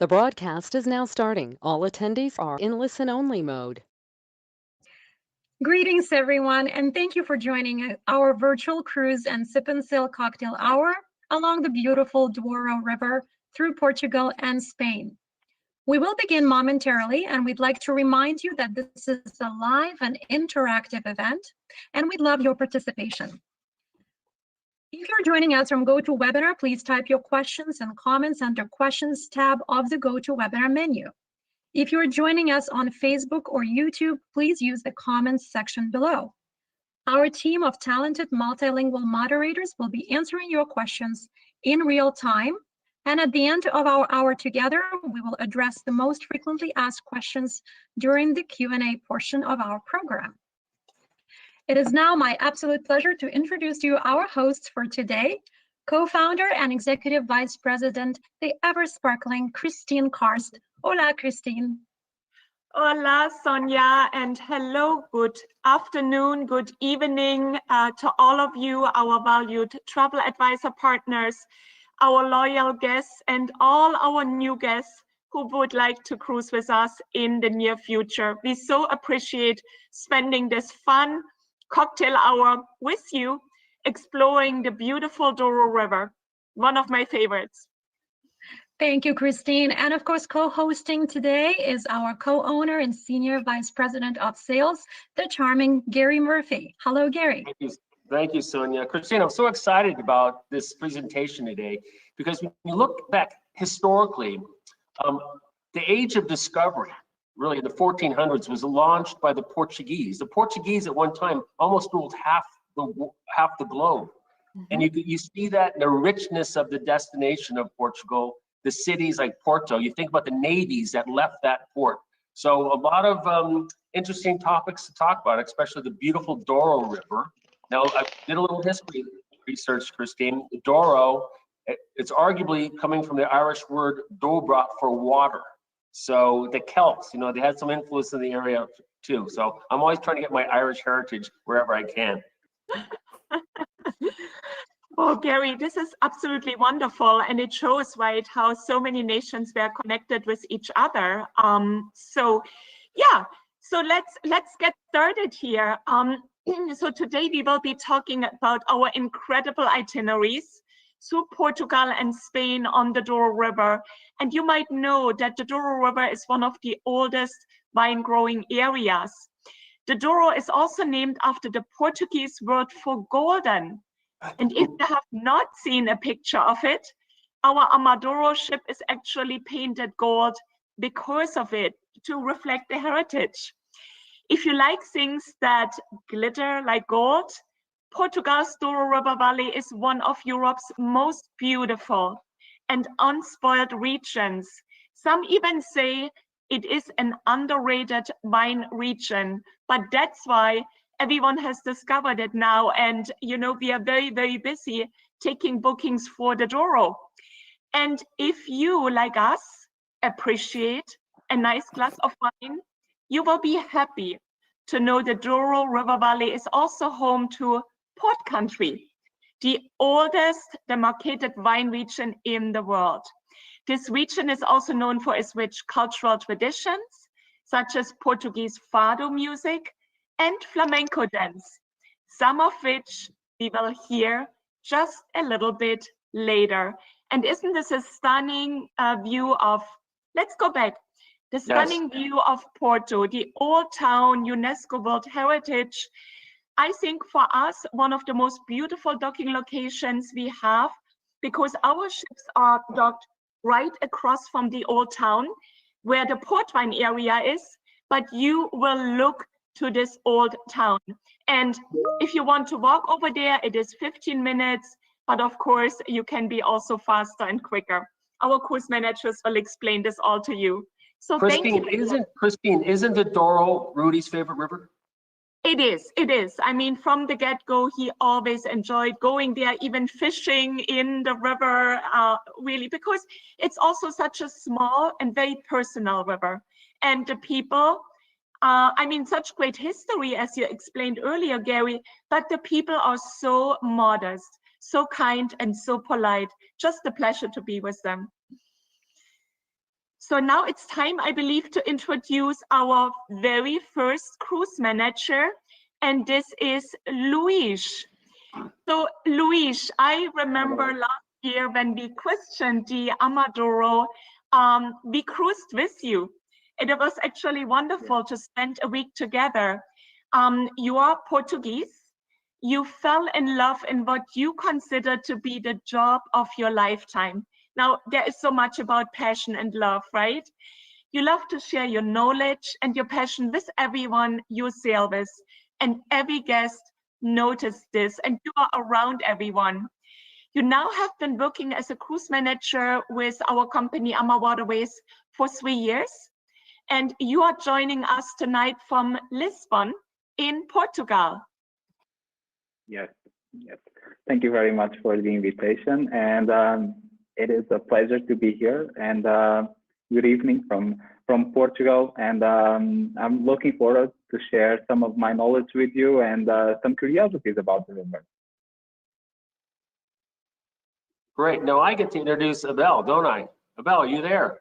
The broadcast is now starting. All attendees are in listen-only mode. Greetings, everyone, and thank you for joining our virtual cruise and sip and sail cocktail hour along the beautiful Douro River through Portugal and Spain. We will begin momentarily, and we'd like to remind you that this is a live and interactive event, and we'd love your participation. If you're joining us from GoToWebinar, please type your questions and comments under Questions tab of the GoToWebinar menu. If you're joining us on Facebook or YouTube, please use the comments section below. Our team of talented multilingual moderators will be answering your questions in real time, and at the end of our hour together, we will address the most frequently asked questions during the Q&A portion of our program. It is now my absolute pleasure to introduce to you our hosts for today, co-founder and executive vice president, the ever-sparkling Christine Karst. Hola, Christine. Hola, Sonia, and hello, good afternoon, good evening to all of you, our valued travel advisor partners, our loyal guests, and all our new guests who would like to cruise with us in the near future. We so appreciate spending this fun cocktail hour with you, exploring the beautiful Douro River, one of my favorites. Thank you, Christine. And of course, co-hosting today is our co-owner and senior vice president of sales, the charming Gary Murphy. Hello, Gary. Thank you, Sonia. Christine, I'm so excited about this presentation today because when you look back historically, the age of discovery, really in the 1400s, was launched by the Portuguese. The Portuguese at one time almost ruled half the globe. Mm-hmm. And you see that in the richness of the destination of Portugal, the cities like Porto. You think about the navies that left that port. So a lot of interesting topics to talk about, especially the beautiful Douro River. Now, I did a little history research, Christine. Douro, it's arguably coming from the Irish word dobra for water. So the Celts, they had some influence in the area too. So I'm always trying to get my Irish heritage wherever I can. Oh, Gary, this is absolutely wonderful, and it shows, right, how so many nations were connected with each other. So let's get started here. So today we will be talking about our incredible itineraries through Portugal and Spain on the Douro River. And you might know that the Douro River is one of the oldest wine growing areas. The Douro is also named after the Portuguese word for golden. And if you have not seen a picture of it, our AmaDouro ship is actually painted gold because of it, to reflect the heritage. If you like things that glitter like gold, Portugal's Douro River Valley is one of Europe's most beautiful and unspoiled regions. Some even say it is an underrated wine region, but that's why everyone has discovered it now. And, we are very, very busy taking bookings for the Douro. And if you, like us, appreciate a nice glass of wine, you will be happy to know the Douro River Valley is also home to Port Country, the oldest demarcated wine region in the world. This region is also known for its rich cultural traditions, such as Portuguese fado music and flamenco dance, some of which we will hear just a little bit later. And isn't this a stunning view of, let's go back, the stunning view of Porto, the old town, UNESCO World Heritage. I think for us, one of the most beautiful docking locations we have, because our ships are docked right across from the old town, where the port wine area is, but you will look to this old town. And if you want to walk over there, it is 15 minutes, but of course you can be also faster and quicker. Our cruise managers will explain this all to you. So Christine, isn't the Douro Rudy's favorite river? It is. I mean, from the get-go, he always enjoyed going there, even fishing in the river, really, because it's also such a small and very personal river. And the people, such great history, as you explained earlier, Gary, but the people are so modest, so kind, and so polite. Just a pleasure to be with them. So now it's time, I believe, to introduce our very first cruise manager, and this is Luis. So Luis, I remember last year when we questioned the Douro, we cruised with you. And it was actually wonderful to spend a week together. You are Portuguese. You fell in love in what you consider to be the job of your lifetime. Now, there is so much about passion and love, right? You love to share your knowledge and your passion with everyone you sail with. And every guest noticed this, and you are around everyone. You now have been working as a cruise manager with our company, AmaWaterways, for 3 years. And you are joining us tonight from Lisbon in Portugal. Yes, yes. Thank you very much for the invitation. And it is a pleasure to be here. And good evening from Portugal. And I'm looking forward to share some of my knowledge with you and some curiosities about the river. Great. Now I get to introduce Abel, don't I? Abel, are you there?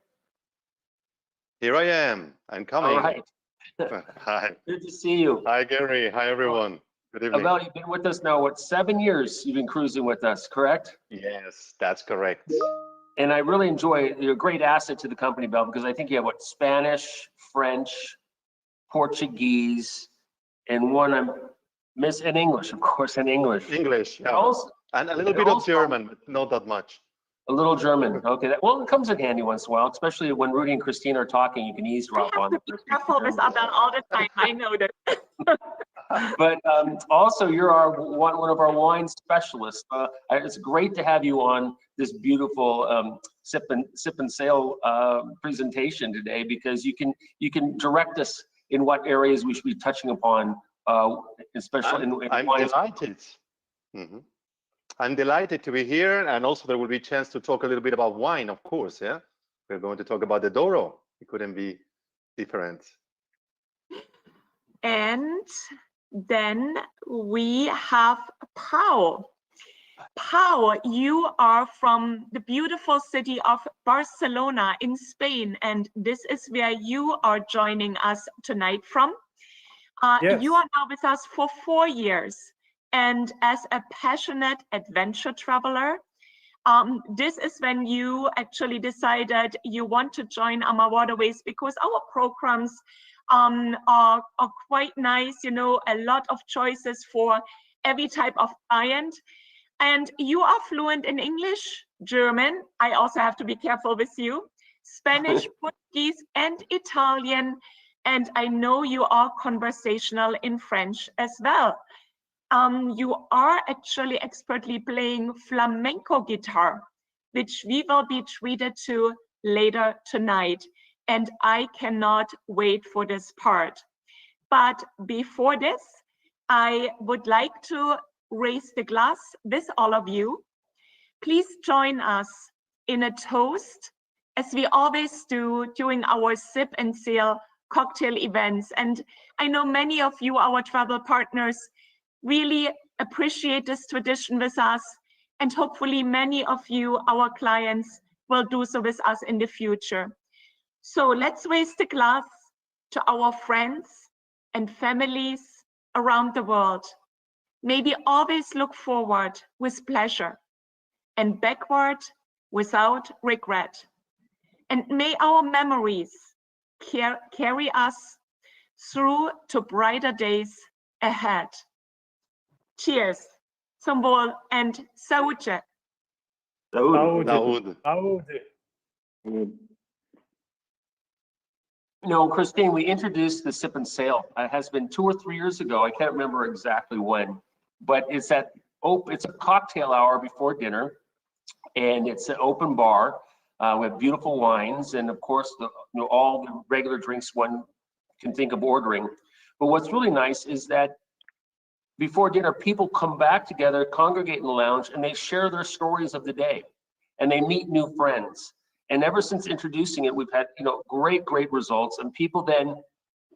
Here I am. I'm coming. All right. Hi. Good to see you. Hi, Gary. Hi, everyone. Good evening. Abel, you've been with us now, what, 7 years you've been cruising with us, correct? Yes, that's correct. And I really enjoy, you're a great asset to the company, Abel, because I think you have what, Spanish, French, Portuguese, and one I'm and English, of course, and English. English, yeah. Also, And a little bit of German, but not that much. a little German. Okay. Well, it comes in handy once in a while, especially when Rudy and Christina are talking, you can eavesdrop on I have to be careful with Abel all the time, I know that. But also, you're one of our wine specialists. It's great to have you on this beautiful sip and sail presentation today, because you can direct us in what areas we should be touching upon, especially in I'm wine. delighted. I'm delighted to be here, and also there will be a chance to talk a little bit about wine, of course. Yeah, we're going to talk about the Douro. It couldn't be different. And then we have Pau. Pau, you are from the beautiful city of Barcelona in Spain, and this is where you are joining us tonight from. Yes. You are now with us for 4 years, and as a passionate adventure traveler, this is when you actually decided you want to join AmaWaterways, because our programs are quite nice, you know, a lot of choices for every type of client. And you are fluent in English, German, I also have to be careful with you, Spanish, Portuguese, and Italian. And I know you are conversational in French as well. You are actually expertly playing flamenco guitar, which we will be treated to later tonight. And I cannot wait for this part. But before this, I would like to raise the glass with all of you. Please join us in a toast, as we always do during our sip and sail cocktail events. And I know many of you, our travel partners, really appreciate this tradition with us. And hopefully many of you, our clients, will do so with us in the future. So let's raise the glass to our friends and families around the world. May we always look forward with pleasure and backward without regret. And may our memories carry us through to brighter days ahead. Cheers, zum Wohl, and saúde. Saúde. Saúde. You know, Christine, we introduced the sip and sail. It has been 2 or 3 years ago. I can't remember exactly when, but it's a cocktail hour before dinner, and it's an open bar with beautiful wines, and of course, all the regular drinks one can think of ordering. But what's really nice is that before dinner, people come back together, congregate in the lounge, and they share their stories of the day, and they meet new friends. And ever since introducing it, we've had, great results. And people then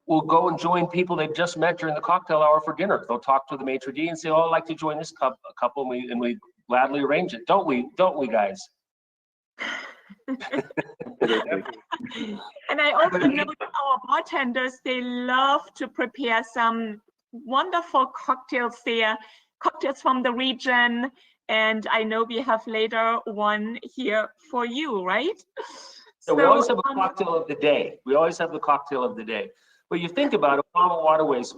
will go and join people they've just met during the cocktail hour for dinner. They'll talk to the maitre d' and say, "Oh, I'd like to join this couple," and we gladly arrange it, don't we, guys? And I also know that our bartenders, they love to prepare some wonderful cocktails there, cocktails from the region. And I know we have later one here for you, right? So we always have a cocktail of the day. We always have the cocktail of the day. But you think about it, AmaWaterways,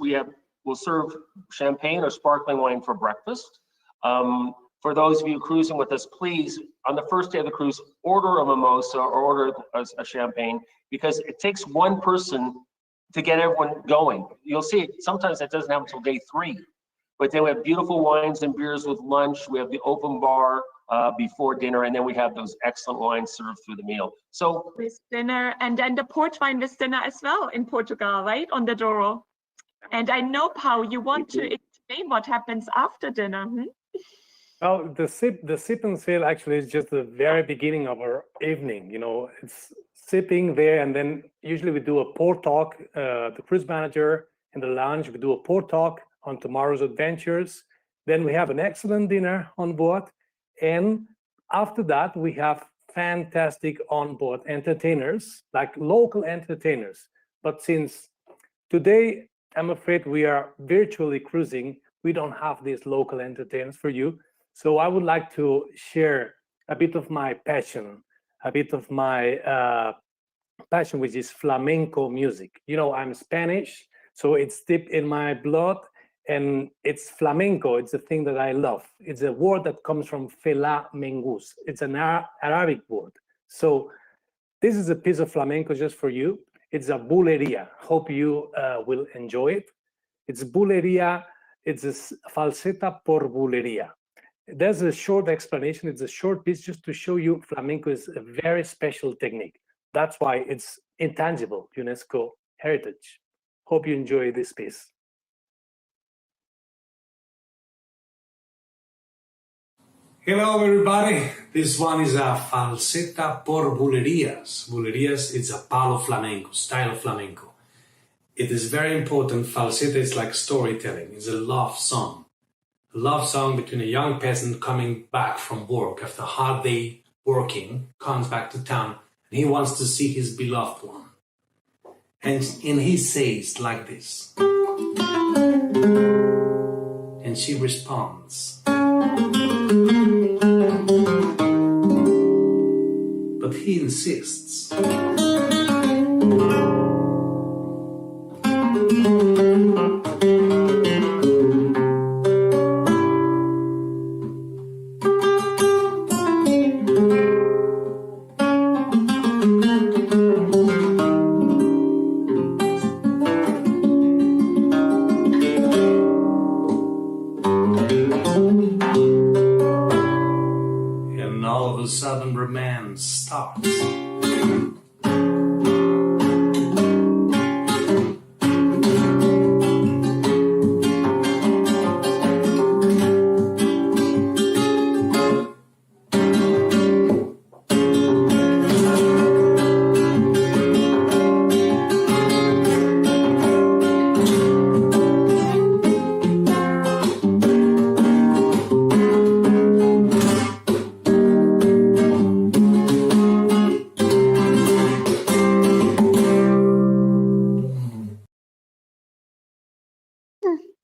we'll serve champagne or sparkling wine for breakfast. For those of you cruising with us, please, on the first day of the cruise, order a mimosa or order a champagne, because it takes one person to get everyone going. You'll see sometimes that doesn't happen until day 3. But then we have beautiful wines and beers with lunch. We have the open bar before dinner, and then we have those excellent wines served through the meal. So with dinner, and then the port wine with dinner as well in Portugal, right, on the Douro. And I know, Pau, you want to explain what happens after dinner. Well, the sip and sail actually is just the very beginning of our evening. You know, it's sipping there, and then usually we do a port talk. The cruise manager in the lounge, we do a port talk on tomorrow's adventures. Then we have an excellent dinner on board, and after that we have fantastic onboard entertainers, like local entertainers. But since today, I'm afraid we are virtually cruising, we don't have these local entertainers for you. So I would like to share a bit of my passion, which is flamenco music. You know, I'm Spanish, so it's deep in my blood, and it's flamenco. It's a thing that I love. It's a word that comes from flamengus. It's an Arabic word. So this is a piece of flamenco just for you. It's a bulería. Hope you will enjoy it. It's bulería. It's a falseta por bulería. There's a short explanation. It's a short piece just to show you flamenco is a very special technique. That's why it's intangible UNESCO heritage. Hope you enjoy this piece. Hello, everybody. This one is a falseta por bulerías. Bulerías is a palo flamenco, style of flamenco. It is very important. Falseta is like storytelling. It's a love song. A love song between a young peasant coming back from work after a hard day working, comes back to town, and he wants to see his beloved one. And he says like this. And she responds. But he insists. And all of a sudden romance starts.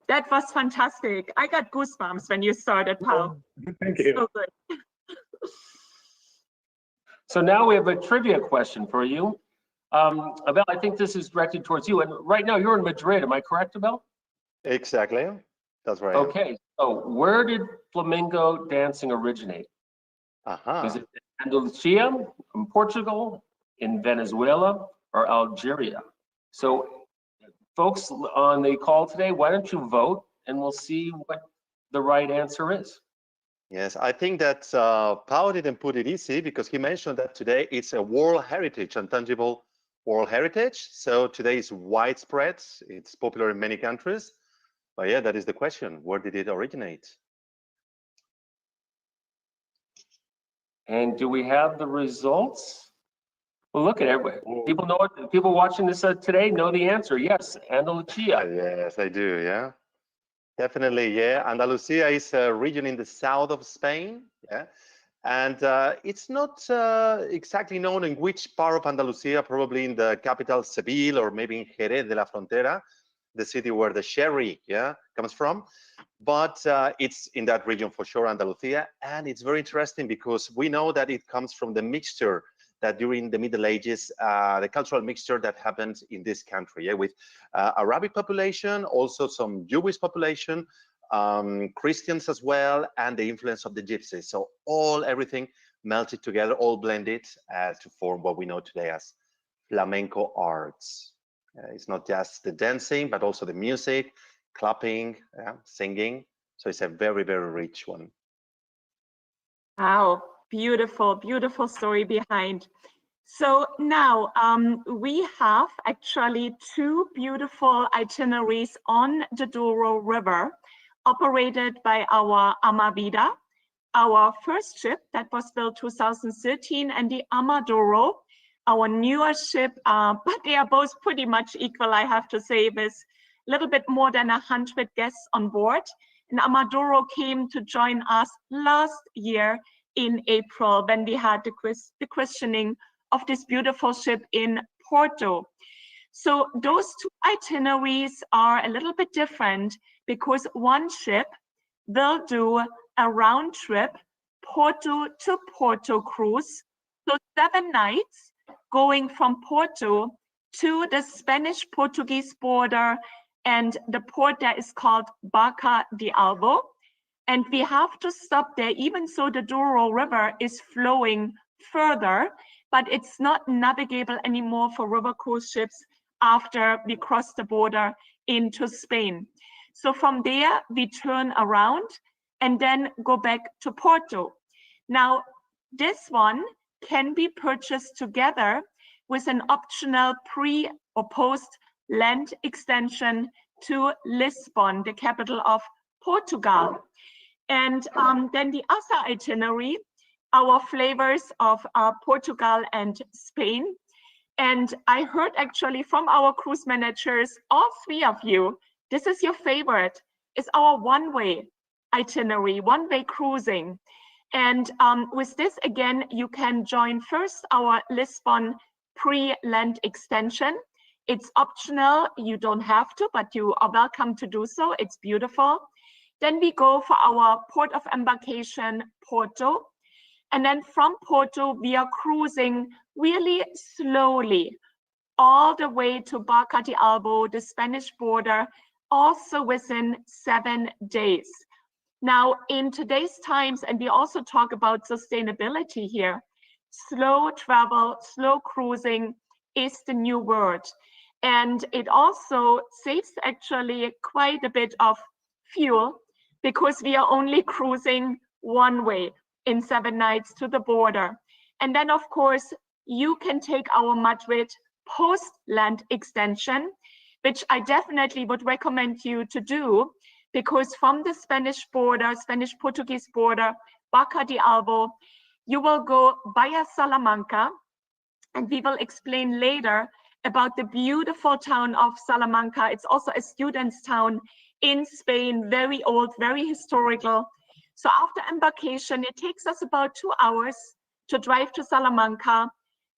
That was fantastic. I got goosebumps when you started, Pau. Thank you. So good. So now we have a trivia question for you. Abel, I think this is directed towards you. And right now you're in Madrid, am I correct, Abel? Exactly. That's right. Okay, so where did flamenco dancing originate? Is it in Andalusia, in Portugal, in Venezuela, or Algeria? So folks on the call today, why don't you vote and we'll see what the right answer is. Yes, I think that Pau didn't put it easy because he mentioned that today it's a World Heritage, intangible World Heritage. So today is widespread. It's popular in many countries. But yeah, that is the question. Where did it originate? And do we have the results? Well, look at everybody. People know it. People watching this today know the answer. Yes, Andalusia. Yes, I do. Yeah, definitely. Yeah, Andalusia is a region in the south of Spain. Yeah, And it's not exactly known in which part of Andalusia, probably in the capital Seville or maybe in Jerez de la Frontera, the city where the sherry comes from. But it's in that region for sure, Andalusia. And it's very interesting because we know that it comes from the mixture that during the Middle Ages, the cultural mixture that happened in this country, with Arabic population, also some Jewish population, Christians as well, and the influence of the gypsies. So everything melted together, all blended to form what we know today as flamenco arts. It's not just the dancing, but also the music, clapping, singing. So it's a very, very rich one. Wow, beautiful, beautiful story behind. So now we have actually two beautiful itineraries on the Douro River, operated by our AmaVida, our first ship that was built 2013, and the AmaDouro, our newer ship, but they are both pretty much equal, I have to say, with a little bit more than 100 guests on board. And AmaDouro came to join us last year in April when we had the christening of this beautiful ship in Porto. So those two itineraries are a little bit different because one ship will do a round trip Porto to Porto cruise. So 7 nights going from Porto to the Spanish-Portuguese border, and the port there is called Barca de Albo. And we have to stop there, even so the Douro River is flowing further, but it's not navigable anymore for river cruise ships after we cross the border into Spain. So from there, we turn around and then go back to Porto. Now, this one can be purchased together with an optional pre or post land extension to Lisbon, the capital of Portugal. And then the other itinerary, our flavors of Portugal and Spain. And I heard actually from our cruise managers, all 3 of you, this is your favorite. It's our one-way itinerary, one-way cruising. And with this, again, you can join first our Lisbon pre-land extension. It's optional, you don't have to, but you are welcome to do so. It's beautiful. Then we go for our port of embarkation, Porto. And then from Porto, we are cruising really slowly all the way to Barca de Albo, the Spanish border, also within 7 days. Now, in today's times, and we also talk about sustainability here, slow travel, slow cruising is the new word. And it also saves actually quite a bit of fuel because we are only cruising one way in 7 nights to the border. And then, of course, you can take our Madrid post-land extension, which I definitely would recommend you to do, because from the Spanish border, Spanish-Portuguese border, Barca de Albo, you will go via Salamanca, and we will explain later about the beautiful town of Salamanca. It's also a student's town in Spain, very old, very historical. So after embarkation, it takes us about 2 hours to drive to Salamanca.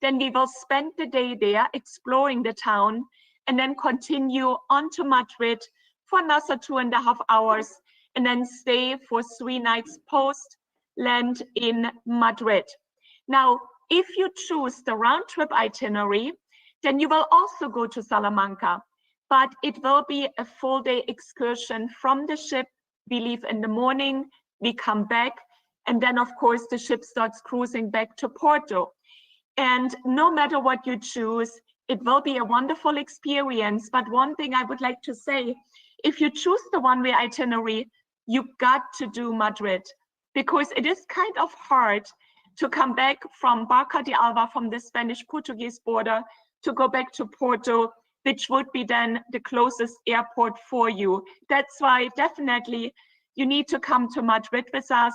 Then we will spend the day there exploring the town and then continue on to Madrid for another 2.5 hours and then stay for 3 nights post land in Madrid. Now, if you choose the round trip itinerary, then you will also go to Salamanca, but it will be a full day excursion from the ship. We leave in the morning, we come back, and then of course the ship starts cruising back to Porto. And no matter what you choose, it will be a wonderful experience. But one thing I would like to say, if you choose the one-way itinerary, you got to do Madrid, because it is kind of hard to come back from Barca de Alba, from the Spanish-Portuguese border, to go back to Porto, which would be then the closest airport for you. That's why definitely you need to come to Madrid with us,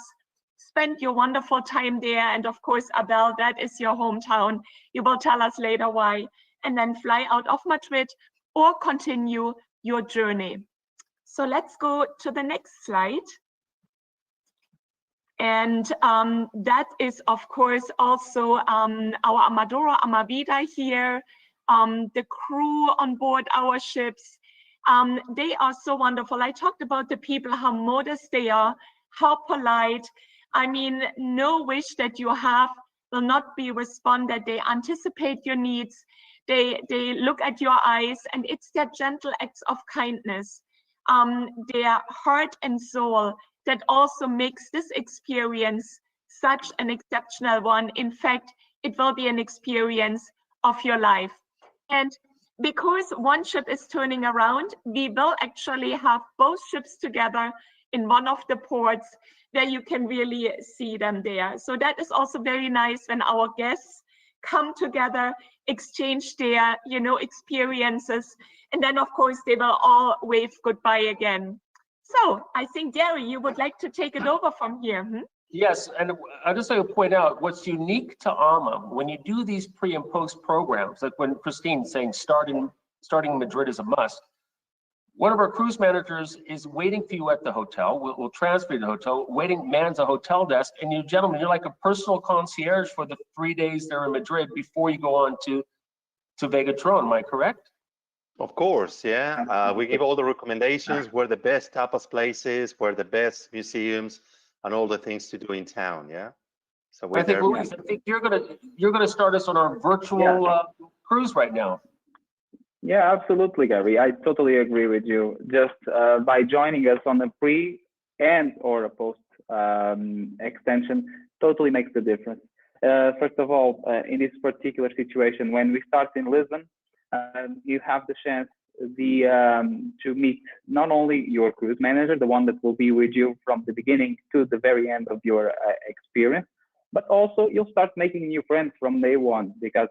spend your wonderful time there. And of course, Abel, that is your hometown. You will tell us later why. And then fly out of Madrid or continue your journey. So let's go to the next slide. And that is, of course, also our Amadora, Amavida here, the crew on board our ships. They are so wonderful. I talked about the people, how modest they are, how polite. I mean, no wish that you have will not be responded. They anticipate your needs. They look at your eyes, and it's their gentle acts of kindness, their heart and soul, that also makes this experience such an exceptional one. In fact, it will be an experience of your life. And because one ship is turning around, we will actually have both ships together in one of the ports where you can really see them there. So that is also very nice when our guests come together, exchange their, experiences, and then of course they will all wave goodbye again. So I think, Gary, you would like to take it over from here. Yes, and I just like to point out what's unique to AMA when you do these pre and post programs, like when Christine's saying starting Madrid is a must. One of our cruise managers is waiting for you at the hotel. We'll transfer you to the hotel, mans a hotel desk, and you gentlemen, you're like a personal concierge for the 3 days there in Madrid before you go on to Vegatron. Am I correct? Of course, yeah. We give all the recommendations, where the best tapas places, where the best museums, and all the things to do in town. Yeah. So we're there. Luis, I think you're gonna start us on our virtual cruise right now. Yeah, absolutely, Gary. I totally agree with you. Just by joining us on the pre and or a post extension totally makes the difference. First of all, in this particular situation, when we start in Lisbon, you have the chance to meet not only your cruise manager, the one that will be with you from the beginning to the very end of your experience, but also you'll start making new friends from day one, because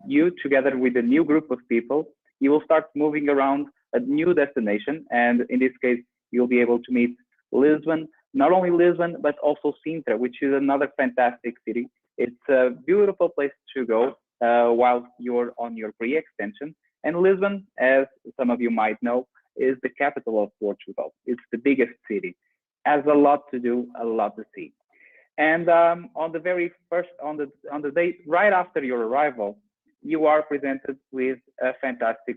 you, together with a new group of people, you will start moving around a new destination. And in this case, you'll be able to meet Lisbon, not only Lisbon, but also Sintra, which is another fantastic city. It's a beautiful place to go while you're on your pre-extension. And Lisbon, as some of you might know, is the capital of Portugal. It's the biggest city, has a lot to do, a lot to see. And on the very first, on the day right after your arrival, you are presented with a fantastic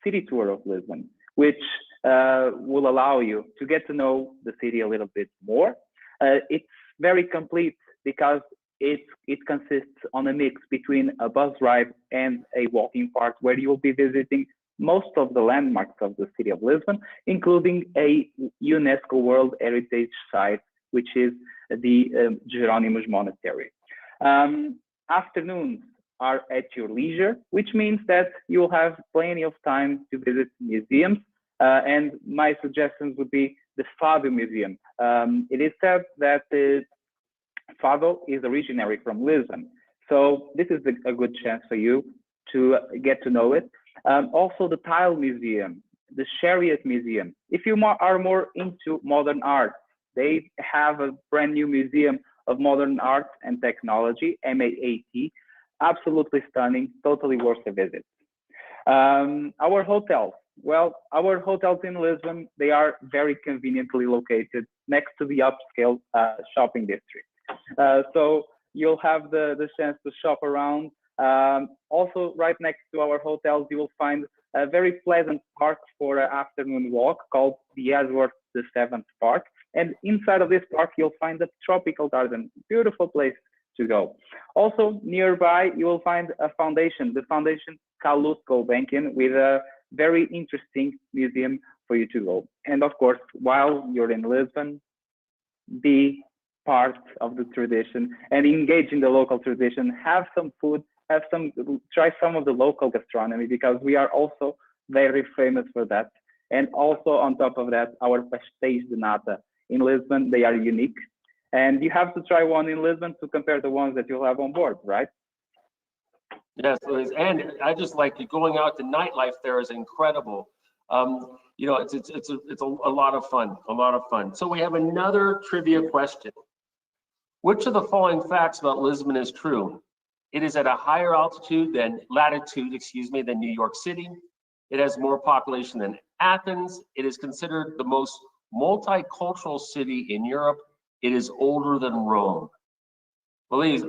city tour of Lisbon, which will allow you to get to know the city a little bit more. It's very complete because it consists on a mix between a bus ride and a walking part, where you will be visiting most of the landmarks of the city of Lisbon, including a UNESCO World Heritage Site, which is the Jerónimos Monastery. Afternoons are at your leisure, which means that you'll have plenty of time to visit museums. And my suggestions would be the Fado Museum. It is said that Fado is originary from Lisbon. So this is a good chance for you to get to know it. Also the Tile Museum, the Chariot Museum. If you are more into modern art, they have a brand new museum of modern art and technology, MAAT. Absolutely stunning, totally worth a visit. Our hotels. Well, our hotels in Lisbon, they are very conveniently located next to the upscale shopping district. So you'll have the chance to shop around. Also, right next to our hotels, you will find a very pleasant park for an afternoon walk called the Asworth the 7th Park. And inside of this park, you'll find a tropical garden, beautiful place to go. Also nearby, you will find a foundation, the Foundation Carlos Gulbenkian, with a very interesting museum for you to go. And of course, while you're in Lisbon, be part of the tradition and engage in the local tradition. Have some food, try some of the local gastronomy, because we are also very famous for that. And also on top of that, our pastéis de nata in Lisbon, they are unique. And you have to try one in Lisbon to compare the ones that you'll have on board, right? Yes, and I just like going out. The nightlife there is incredible. You know, it's a lot of fun, a lot of fun. So we have another trivia question. Which of the following facts about Lisbon is true? It is at a higher latitude than New York City. It has more population than Athens. It is considered the most multicultural city in Europe. It is older than Rome. Louise,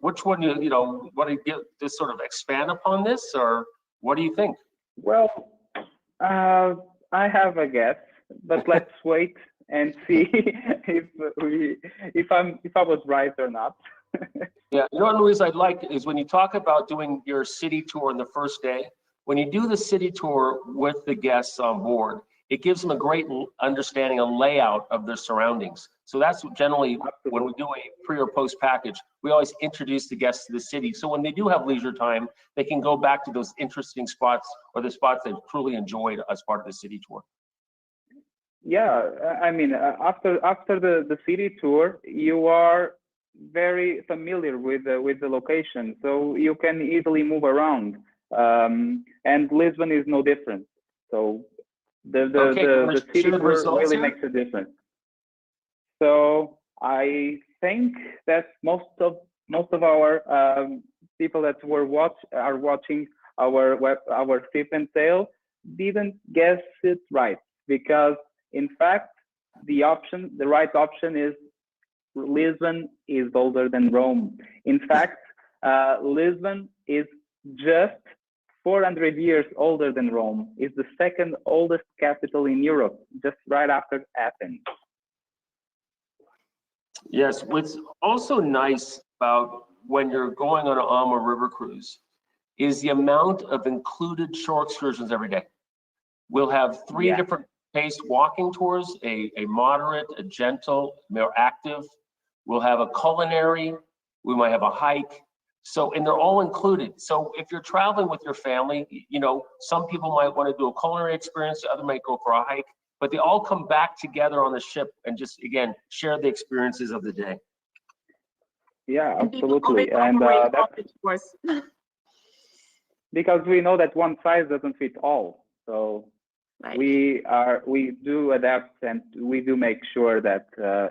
which one you know want to get just sort of expand upon this, or what do you think? Well, I have a guess, but let's wait and see if I was right or not. Yeah, you know what, Louise, I'd like is when you talk about doing your city tour on the first day, when you do the city tour with the guests on board, it gives them a great understanding, a layout of their surroundings. So that's generally when we do a pre or post package, we always introduce the guests to the city. So when they do have leisure time, they can go back to those interesting spots or the spots they've truly enjoyed as part of the city tour. Yeah, I mean, after the city tour, you are very familiar with the location, so you can easily move around. And Lisbon is no different. So the city tour really makes a difference. So I think that most of our people that are watching our Sip and Sail didn't guess it right, because in fact the right option is Lisbon is older than Rome. In fact, Lisbon is just 400 years older than Rome. It's the second oldest capital in Europe, just right after Athens. Yes, what's also nice about when you're going on an Ama River cruise is the amount of included shore excursions every day. We'll have three different paced walking tours, a moderate, a gentle, more active. We'll have a culinary, we might have a hike. So, and they're all included. So if you're traveling with your family, you know, some people might want to do a culinary experience, the other might go for a hike, but they all come back together on the ship and just, again, share the experiences of the day. Yeah, absolutely. And that's because we know that one size doesn't fit all. So we do adapt, and we do make sure that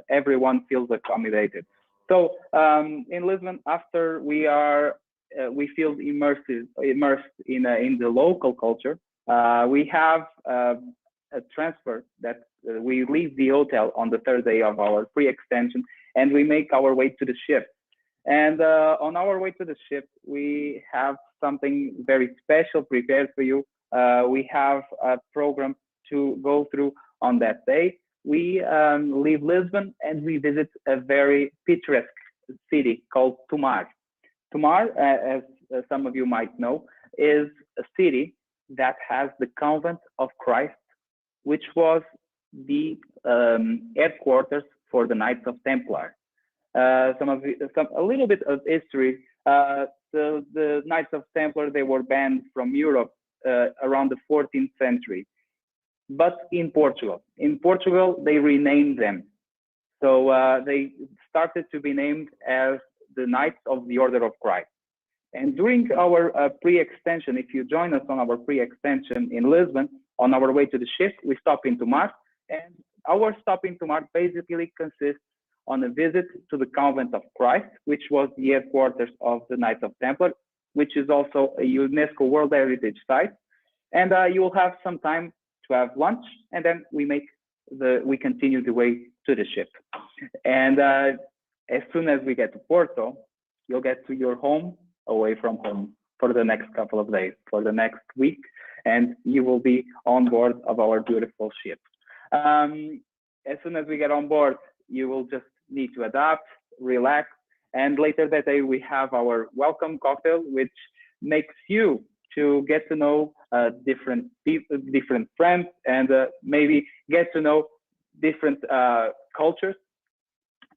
everyone feels accommodated. So in Lisbon, after we feel immersed in the local culture, we have a transfer that we leave the hotel on the third day of our pre-extension, and we make our way to the ship. And on our way to the ship, we have something very special prepared for you. We have a program to go through on that day. We leave Lisbon and we visit a very picturesque city called Tomar. Tomar, as some of you might know, is a city that has the convent of Christ, which was the headquarters for the Knights of Templar. A little bit of history. The Knights of Templar, they were banned from Europe around the 14th century. But in Portugal, they renamed them. So they started to be named as the Knights of the Order of Christ. And during our pre-extension, if you join us on our pre-extension in Lisbon, on our way to the ship, we stop in Tomar. And our stop in Tomar basically consists on a visit to the Convent of Christ, which was the headquarters of the Knights of Templar, which is also a UNESCO World Heritage Site. And you will have some time to have lunch, and then we continue the way to the ship. And as soon as we get to Porto, you'll get to your home, away from home, for the next couple of days, for the next week, and you will be on board of our beautiful ship. As soon as we get on board, you will just need to adapt, relax, and later that day we have our welcome cocktail, which makes you to get to know different people, different friends, and maybe get to know different cultures.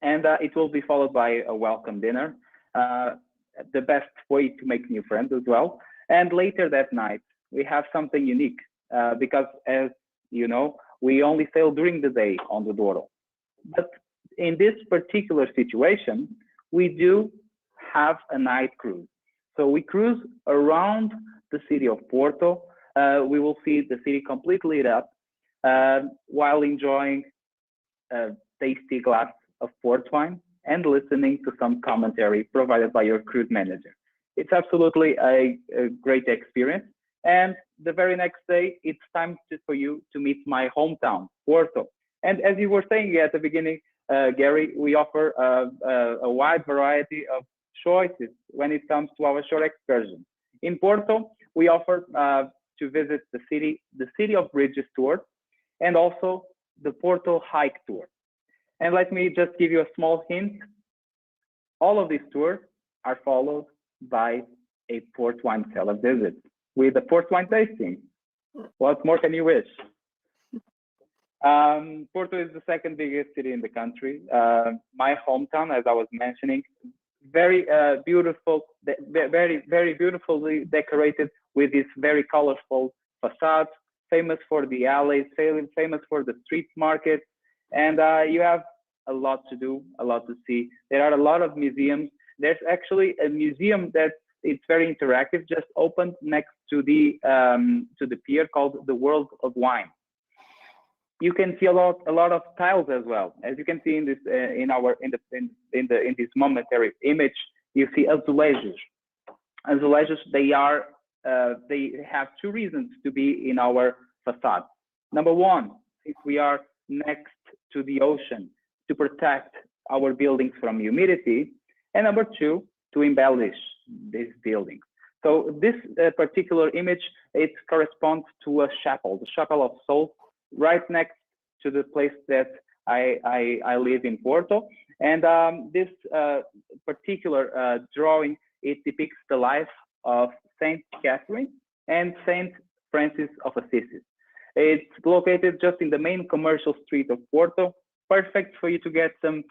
And it will be followed by a welcome dinner, the best way to make new friends as well. And later that night, we have something unique because, as you know, we only sail during the day on the Douro. But in this particular situation, we do have a night cruise. So we cruise around the city of Porto. We will see the city completely lit up while enjoying a tasty glass of port wine and listening to some commentary provided by your cruise manager. It's absolutely a great experience. And the very next day, it's time for you to meet my hometown, Porto. And as you were saying at the beginning, Gary, we offer a wide variety of choices when it comes to our shore excursions. In Porto, we offer to visit the City of Bridges tour, and also the Porto Hike tour. And let me just give you a small hint. All of these tours are followed by a port wine cellar visit with a port wine tasting. What more can you wish? Porto is the second biggest city in the country. My hometown, as I was mentioning, very beautiful, very beautifully decorated with these very colorful facades, famous for the alleys, famous for the street market, and you have a lot to do, a lot to see. There are a lot of museums. There's actually a museum that it's very interactive, just opened next to the pier, called the World of Wine. You can see a lot of tiles as well. As you can see in this in this momentary image, you see azulejos. Azulejos, they have two reasons to be in our facade. Number one, if we are next to the ocean, to protect our buildings from humidity, and number two, to embellish these buildings. So this particular image, it corresponds to a chapel, the Chapel of Souls, right next to the place that I live in Porto. And this particular drawing, it depicts the life of Saint Catherine and Saint Francis of Assisi. It's located just in the main commercial street of Porto, perfect for you to get some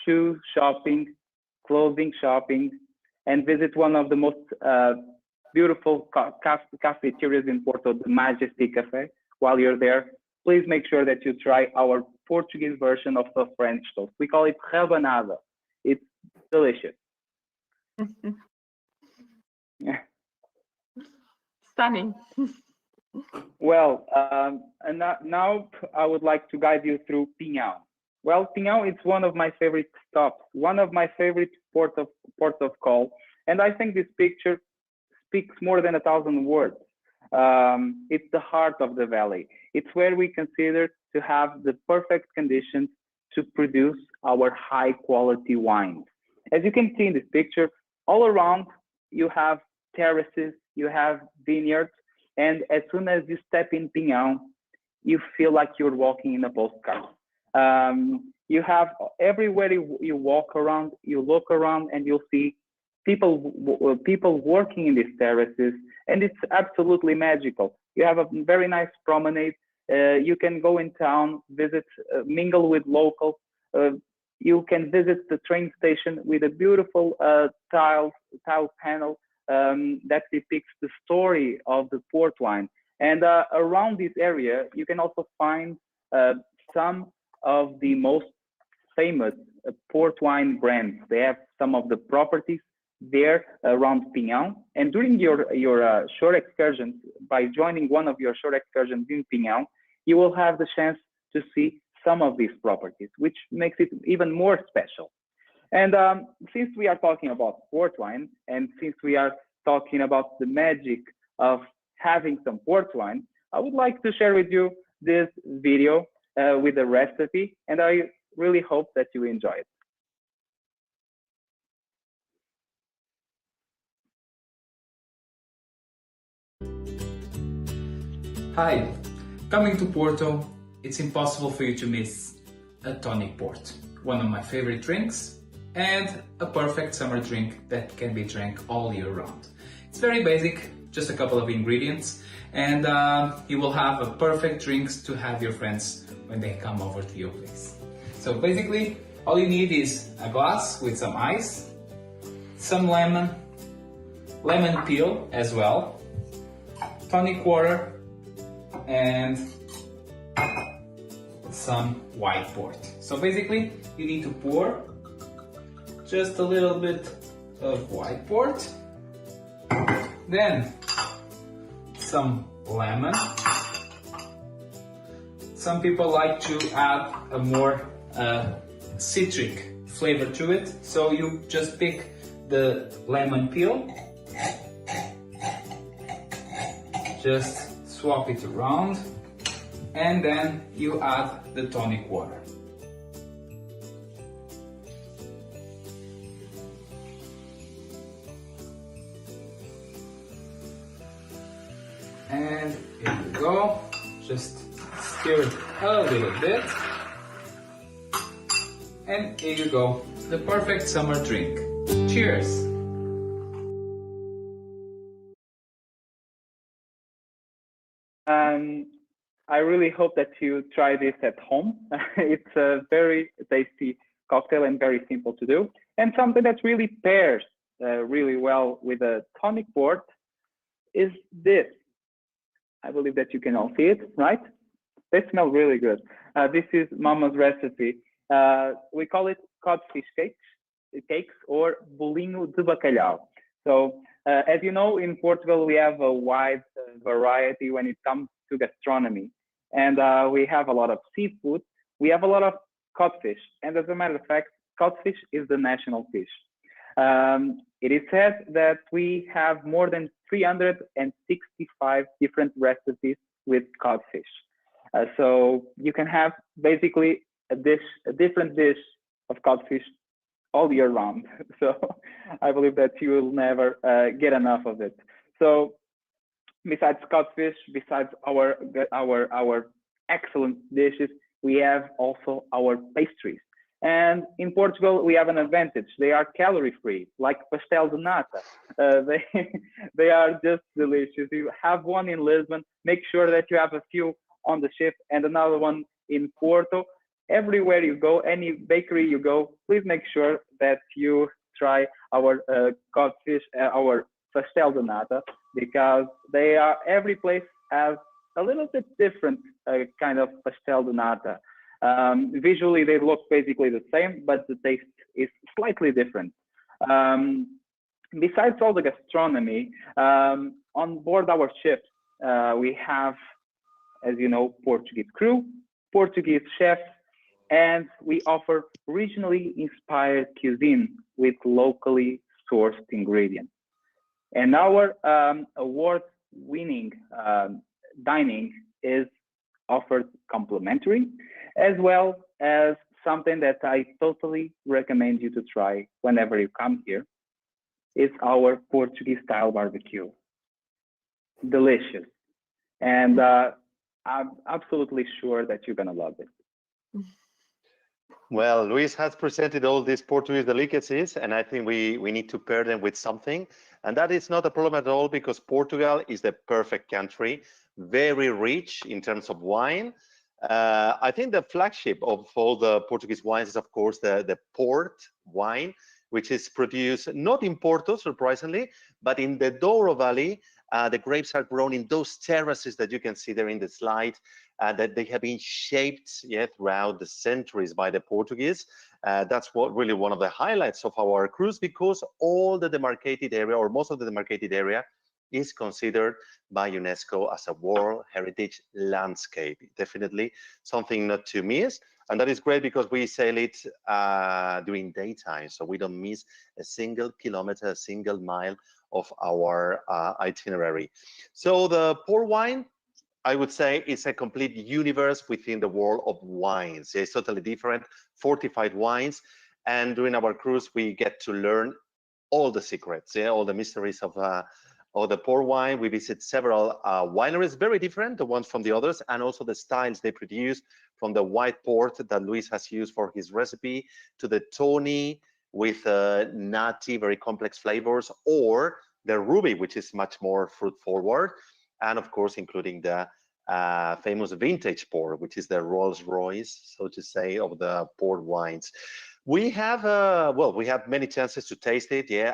shoe shopping, clothing shopping, and visit one of the most beautiful cafeterias in Porto, the Majesty Cafe. While you're there, please make sure that you try our Portuguese version of the French toast. We call it rabanada. It's delicious. Stunning. Well, and now I would like to guide you through Pinhão. Well, Pinhão is one of my favorite stops, one of my favorite port of call, and I think this picture speaks more than 1,000 words. It's the heart of the valley. It's where we consider to have the perfect conditions to produce our high quality wines. As you can see in this picture, all around you have terraces, you have vineyards, and as soon as you step in Pinhão, you feel like you're walking in a postcard. You have everywhere you walk around, you look around, and you'll see people working in these terraces, and it's absolutely magical. You have a very nice promenade. You can go in town, visit, mingle with locals. You can visit the train station with a beautiful tile panel that depicts the story of the port wine. And around this area, you can also find some of the most famous port wine brands. They have some of the properties there around Pinhão. And during your shore excursions, by joining one of your shore excursions in Pinhão, you will have the chance to see some of these properties, which makes it even more special. And since we are talking about port wine, and since we are talking about the magic of having some port wine, I would like to share with you this video with the recipe, and I really hope that you enjoy it. Hi, coming to Porto, it's impossible for you to miss a tonic port, one of my favorite drinks, and a perfect summer drink that can be drank all year round. It's very basic, just a couple of ingredients, and you will have a perfect drinks to have your friends when they come over to your place. So basically, all you need is a glass with some ice, some lemon peel as well, tonic water, and some white port. So basically, you need to pour just a little bit of white port, then some lemon. Some people like to add a more citric flavor to it, so you just pick the lemon peel, just swap it around, and then you add the tonic water. And here you go. Just stir it a little bit. And here you go. The perfect summer drink. Cheers! I really hope that you try this at home. It's a very tasty cocktail and very simple to do, and something that really pairs really well with a tonic port is this. I believe that you can all see it, right? They smell really good. This is Mama's recipe. We call it codfish cakes or bolinho de bacalhau. So as you know, in Portugal, we have a wide variety when it comes to gastronomy. And we have a lot of seafood. We have a lot of codfish. And as a matter of fact, codfish is the national fish. It is said that we have more than 365 different recipes with codfish. So you can have basically a different dish of codfish all year round. So I believe that you will never get enough of it. So besides codfish, besides our excellent dishes, we have also our pastries. And in Portugal, we have an advantage. They are calorie-free, like pastel de nata. They are just delicious. You have one in Lisbon, make sure that you have a few on the ship and another one in Porto. Everywhere you go, any bakery you go, please make sure that you try our codfish, our pastel de nata, because every place has a little bit different kind of pastel de nata. Visually, they look basically the same, but the taste is slightly different. Besides all the gastronomy, on board our ship, we have, as you know, Portuguese crew, Portuguese chefs, and we offer regionally inspired cuisine with locally sourced ingredients. And our award-winning dining is offered complimentary, as well as something that I totally recommend you to try whenever you come here, is our Portuguese style barbecue. Delicious. And I'm absolutely sure that you're gonna love it. Well, Luis has presented all these Portuguese delicacies, and I think we need to pair them with something. And that is not a problem at all, because Portugal is the perfect country, very rich in terms of wine. I think the flagship of all the Portuguese wines is, of course, the port wine, which is produced not in Porto, surprisingly, but in the Douro Valley. The grapes are grown in those terraces that you can see there in the slide, that they have been shaped throughout the centuries by the Portuguese. That's really one of the highlights of our cruise, because all the demarcated area, or most of the demarcated area, is considered by UNESCO as a World Heritage Landscape. Definitely something not to miss. And that is great because we sail it during daytime, so we don't miss a single kilometer, a single mile of our itinerary. So the port wine, I would say, is a complete universe within the world of wines. It's totally different, fortified wines. And during our cruise, we get to learn all the secrets, all the mysteries of the port wine. We visit several wineries, very different, the ones from the others, and also the styles they produce, from the white port that Luis has used for his recipe, to the tawny with nutty, very complex flavors, or the ruby, which is much more fruit forward, and of course, including the famous vintage port, which is the Rolls Royce, so to say, of the port wines. We have we have many chances to taste it. Yeah,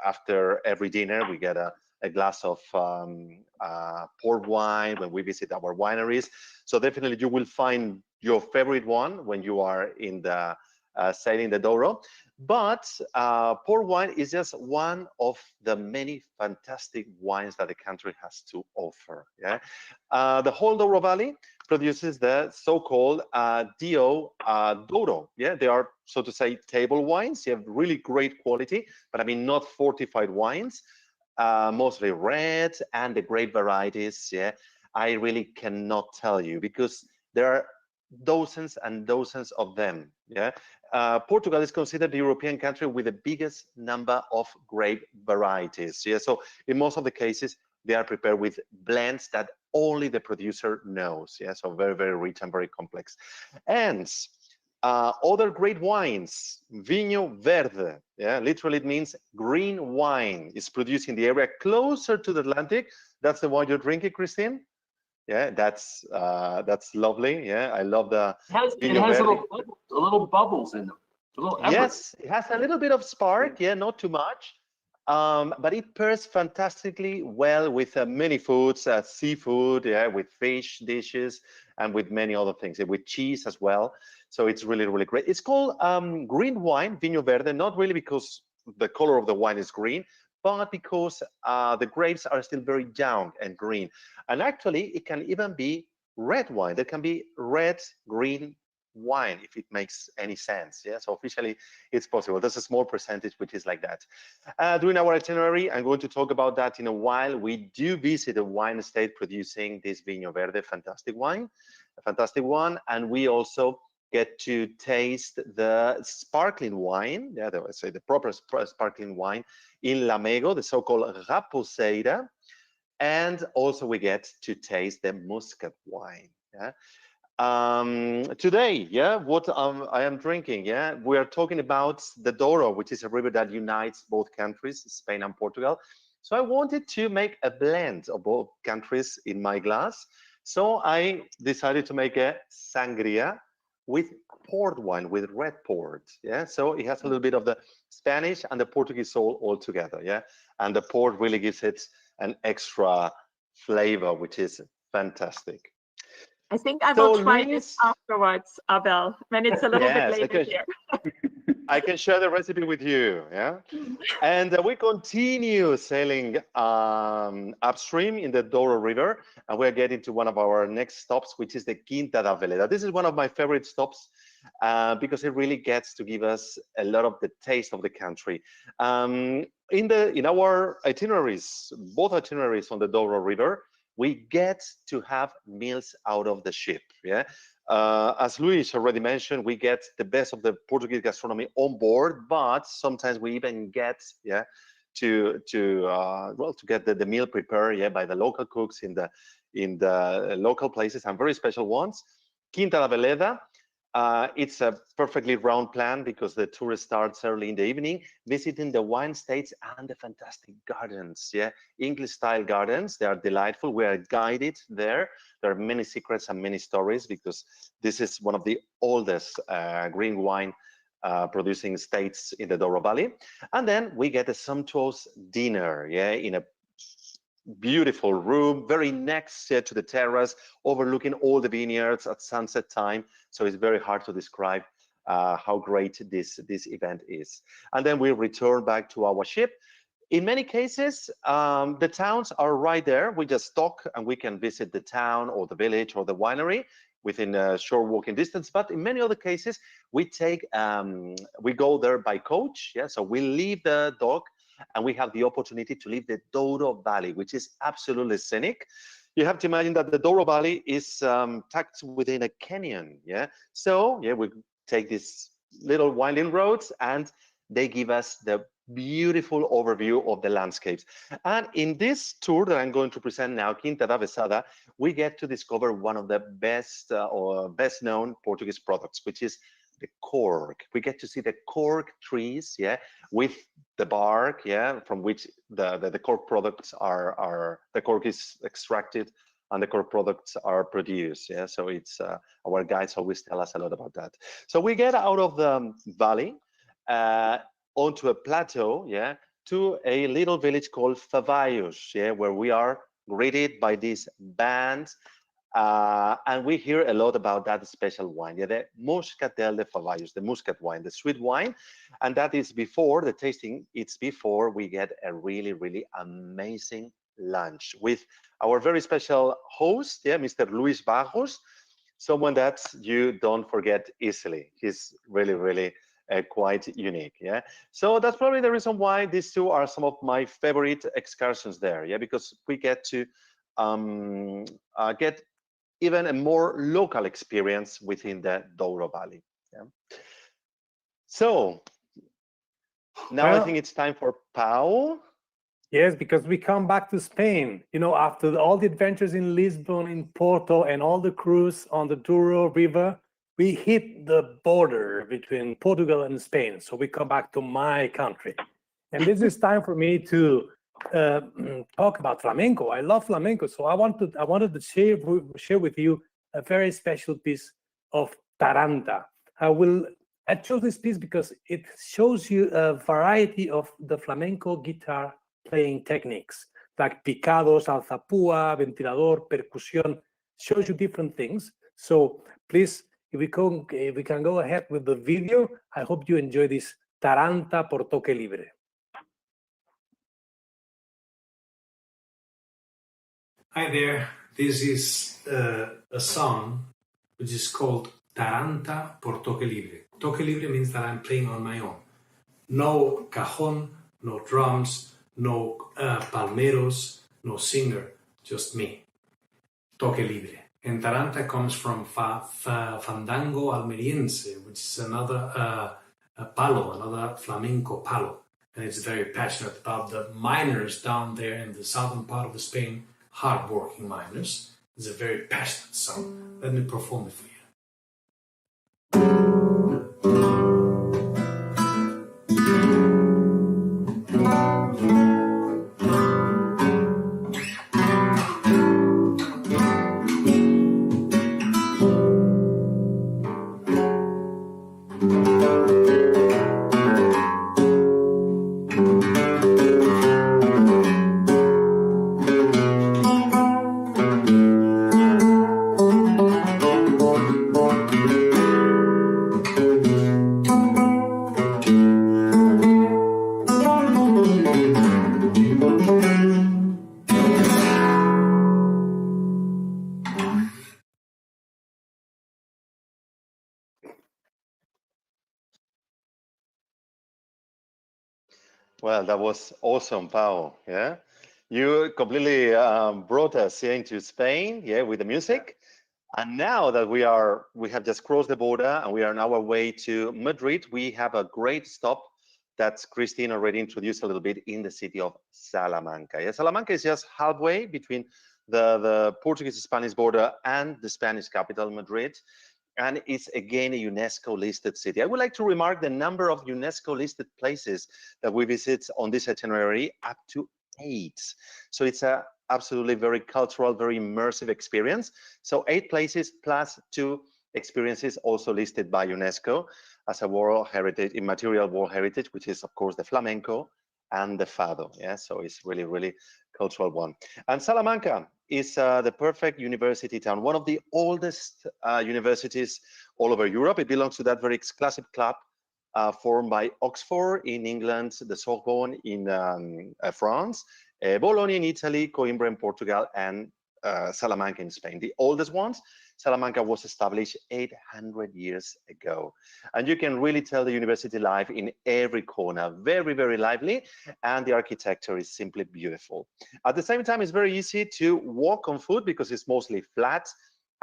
after every dinner, we get a glass of port wine when we visit our wineries. So definitely, you will find your favorite one when you are in the sailing the Douro. But port wine is just one of the many fantastic wines that the country has to offer. Yeah, the whole Douro Valley produces the so-called Douro. Yeah, they are, so to say, table wines. They have really great quality, but I mean not fortified wines. Mostly red and the grape varieties. Yeah, I really cannot tell you because there are dozens and dozens of them. Yeah, Portugal is considered the European country with the biggest number of grape varieties. Yeah, so in most of the cases, they are prepared with blends that only the producer knows. Yeah, so very, very rich and very complex. And other great wines, Vinho Verde, yeah, literally it means green wine. Is produced in the area closer to the Atlantic. That's the one you're drinking, Christine? Yeah, that's lovely. Yeah, I love the It Vinho has Verde. little bubbles in them. A little Yes, it has a little bit of spark. Yeah, not too much. But it pairs fantastically well with many foods, seafood, yeah, with fish dishes, and with many other things, with cheese as well. So it's really, really great. It's called green wine, Vinho Verde, not really because the color of the wine is green, but because the grapes are still very young and green. And actually, it can even be red wine. There can be red, green wine, if it makes any sense. Yeah, so officially it's possible. There's a small percentage which is like that. During our itinerary, I'm going to talk about that in a while. We do visit a wine estate producing this Vinho Verde, fantastic wine, a fantastic one, and we also get to taste the sparkling wine, yeah, let's say the proper sparkling wine in Lamego, the so-called Raposeira, and also we get to taste the muscat wine. Yeah. Today, yeah, what I am drinking, yeah, we are talking about the Douro, which is a river that unites both countries, Spain and Portugal. So I wanted to make a blend of both countries in my glass. So I decided to make a sangria with port wine, with red port, yeah. So it has a little bit of the Spanish and the Portuguese soul all together, yeah. And the port really gives it an extra flavor, which is fantastic. I think I So will try this Luis, afterwards, Abel, when it's a little bit yes, later here. I can share the recipe with you, yeah. And we continue sailing upstream in the Douro River, and we're getting to one of our next stops, which is the Quinta da Veleda. This is one of my favorite stops because it really gets to give us a lot of the taste of the country. In our itineraries, both itineraries on the Douro River, we get to have meals out of the ship. Yeah, as Luis already mentioned, we get the best of the Portuguese gastronomy on board, but sometimes we even get to get the meal prepared by the local cooks in the local places and very special ones. Quinta da Veleda. It's a perfectly round plan because the tour starts early in the evening, visiting the wine estates and the fantastic gardens. Yeah, English-style gardens. They are delightful. We are guided there. There are many secrets and many stories because this is one of the oldest green wine producing estates in the Douro Valley. And then we get a sumptuous dinner. Yeah, in a beautiful room, very next to the terrace, overlooking all the vineyards at sunset time. So it's very hard to describe how great this event is. And then we return back to our ship. In many cases, the towns are right there. We just dock and we can visit the town or the village or the winery within a short walking distance. But in many other cases, we go there by coach. Yeah, so we leave the dock and we have the opportunity to leave the Douro Valley, which is absolutely scenic. You have to imagine that the Douro Valley is tucked within a canyon. Yeah, so yeah, we take these little winding roads and they give us the beautiful overview of the landscapes. And in this tour that I'm going to present now, Quinta da Veleda, we get to discover one of the best or best known Portuguese products, which is the cork. We get to see the cork trees, yeah, with the bark, yeah, from which the cork products the cork is extracted and the cork products are produced. Yeah, so it's our guides always tell us a lot about that. So we get out of the valley onto a plateau, yeah, to a little village called Favaios, yeah, where we are greeted by this band. And we hear a lot about that special wine, yeah, the Moscatel de Favaios, the muscat wine, the sweet wine. And that is before the tasting, it's before we get a really, really amazing lunch with our very special host, yeah, Mr. Luis Barros, someone that you don't forget easily. He's really, really quite unique, yeah. So that's probably the reason why these two are some of my favorite excursions there, yeah, because we get to get even a more local experience within the Douro Valley. Yeah. So now I think it's time for Pau. Yes, because we come back to Spain, you know, after all the adventures in Lisbon, in Porto, and all the cruise on the Douro River, we hit the border between Portugal and Spain. So we come back to my country. And this is time for me to talk about flamenco. I love flamenco. So I wanted to share with you a very special piece of Taranta. I chose this piece because it shows you a variety of the flamenco guitar playing techniques, like picados, alzapúa, ventilador, percusión, shows you different things. So please, if we can go ahead with the video, I hope you enjoy this Taranta por toque libre. Hi there, this is a song which is called Taranta por toque libre. Toque libre means that I'm playing on my own. No cajon, no drums, no palmeros, no singer, just me. Toque libre. And Taranta comes from fandango almeriense, which is another palo, another flamenco palo. And it's very passionate about the miners down there in the southern part of Spain, hard-working miners. It's a very passionate song. Let me perform it for you. Well, that was awesome, Pau. Yeah, you completely brought us here into Spain, yeah, with the music. And now that we have just crossed the border and we are on our way to Madrid, we have a great stop that Christine already introduced a little bit in the city of Salamanca. Yeah, Salamanca is just halfway between the Portuguese-Spanish border and the Spanish capital, Madrid. And it's again a UNESCO listed city. I would like to remark the number of UNESCO listed places that we visit on this itinerary, up to 8. So it's a absolutely very cultural, very immersive experience. So 8 places plus 2 experiences also listed by UNESCO as a World Heritage, immaterial World Heritage, which is of course the flamenco and the fado. Yeah, so it's really, really cultural one. And Salamanca is the perfect university town, one of the oldest universities all over Europe. It belongs to that very exclusive club formed by Oxford in England, the Sorbonne in France, Bologna in Italy, Coimbra in Portugal, and Salamanca in Spain. The oldest ones. Salamanca was established 800 years ago. And you can really tell the university life in every corner, very, very lively, and the architecture is simply beautiful. At the same time, it's very easy to walk on foot because it's mostly flat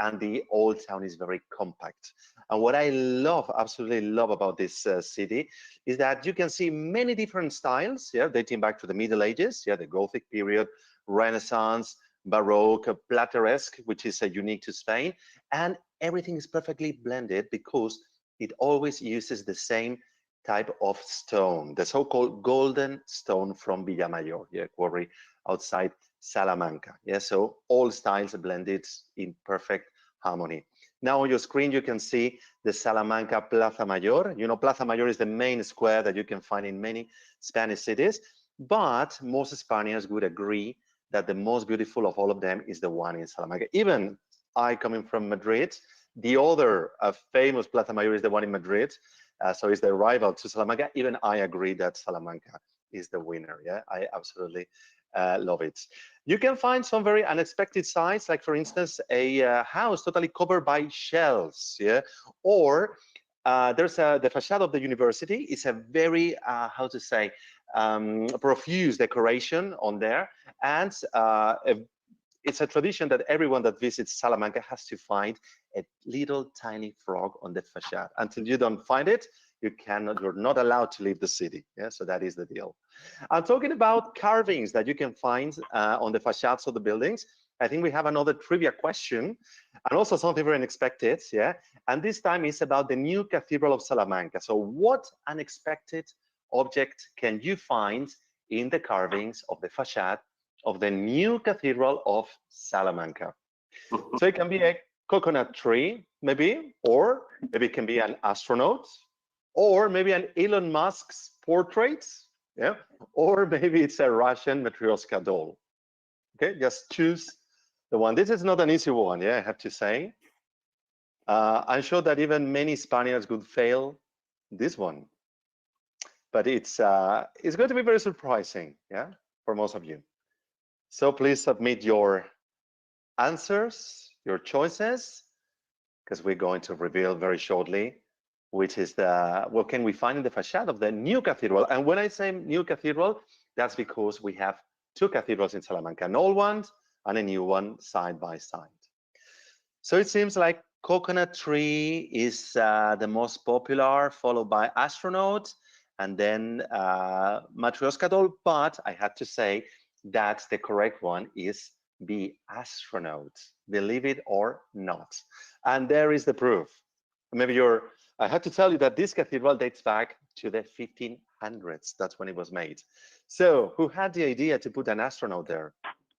and the old town is very compact. And what I love, absolutely love about this city is that you can see many different styles, yeah, dating back to the Middle Ages, yeah, the Gothic period, Renaissance, Baroque, Plateresque, which is unique to Spain, and everything is perfectly blended because it always uses the same type of stone, the so-called golden stone from Villamayor, yeah, quarry outside Salamanca. Yeah, so all styles are blended in perfect harmony. Now on your screen, you can see the Salamanca Plaza Mayor. You know, Plaza Mayor is the main square that you can find in many Spanish cities, but most Spaniards would agree that the most beautiful of all of them is the one in Salamanca. Even I, coming from Madrid, the other famous Plaza Mayor is the one in Madrid. So it's the rival to Salamanca. Even I agree that Salamanca is the winner. Yeah, I absolutely love it. You can find some very unexpected sights, like for instance, a house totally covered by shells. Yeah, or there's the facade of the university. It's a very, how to say, profuse decoration on there, and it's a tradition that everyone that visits Salamanca has to find a little tiny frog on the facade. Until you don't find it, you're not allowed to leave the city. Yeah, so that is the deal. I'm talking about carvings that you can find on the facades of the buildings. I think we have another trivia question, and also something very unexpected. Yeah, and this time it's about the new Cathedral of Salamanca. So what unexpected object can you find in the carvings of the facade of the new Cathedral of Salamanca? So it can be a coconut tree, maybe, or maybe it can be an astronaut, or maybe an Elon Musk's portrait, yeah, or maybe it's a Russian Matryoshka doll. Okay, just choose the one. This is not an easy one, yeah, I have to say. I'm sure that even many Spaniards would fail this one, but it's going to be very surprising, yeah, for most of you. So please submit your answers, your choices, because we're going to reveal very shortly which is what can we find in the facade of the new cathedral. And when I say new cathedral, that's because we have two cathedrals in Salamanca, an old one and a new one side by side. So it seems like coconut tree is the most popular, followed by astronaut, and then Matryoshka doll. But I had to say that the correct one is the astronaut, believe it or not. And there is the proof. Maybe I had to tell you that this cathedral dates back to the 1500s. That's when it was made. So who had the idea to put an astronaut there?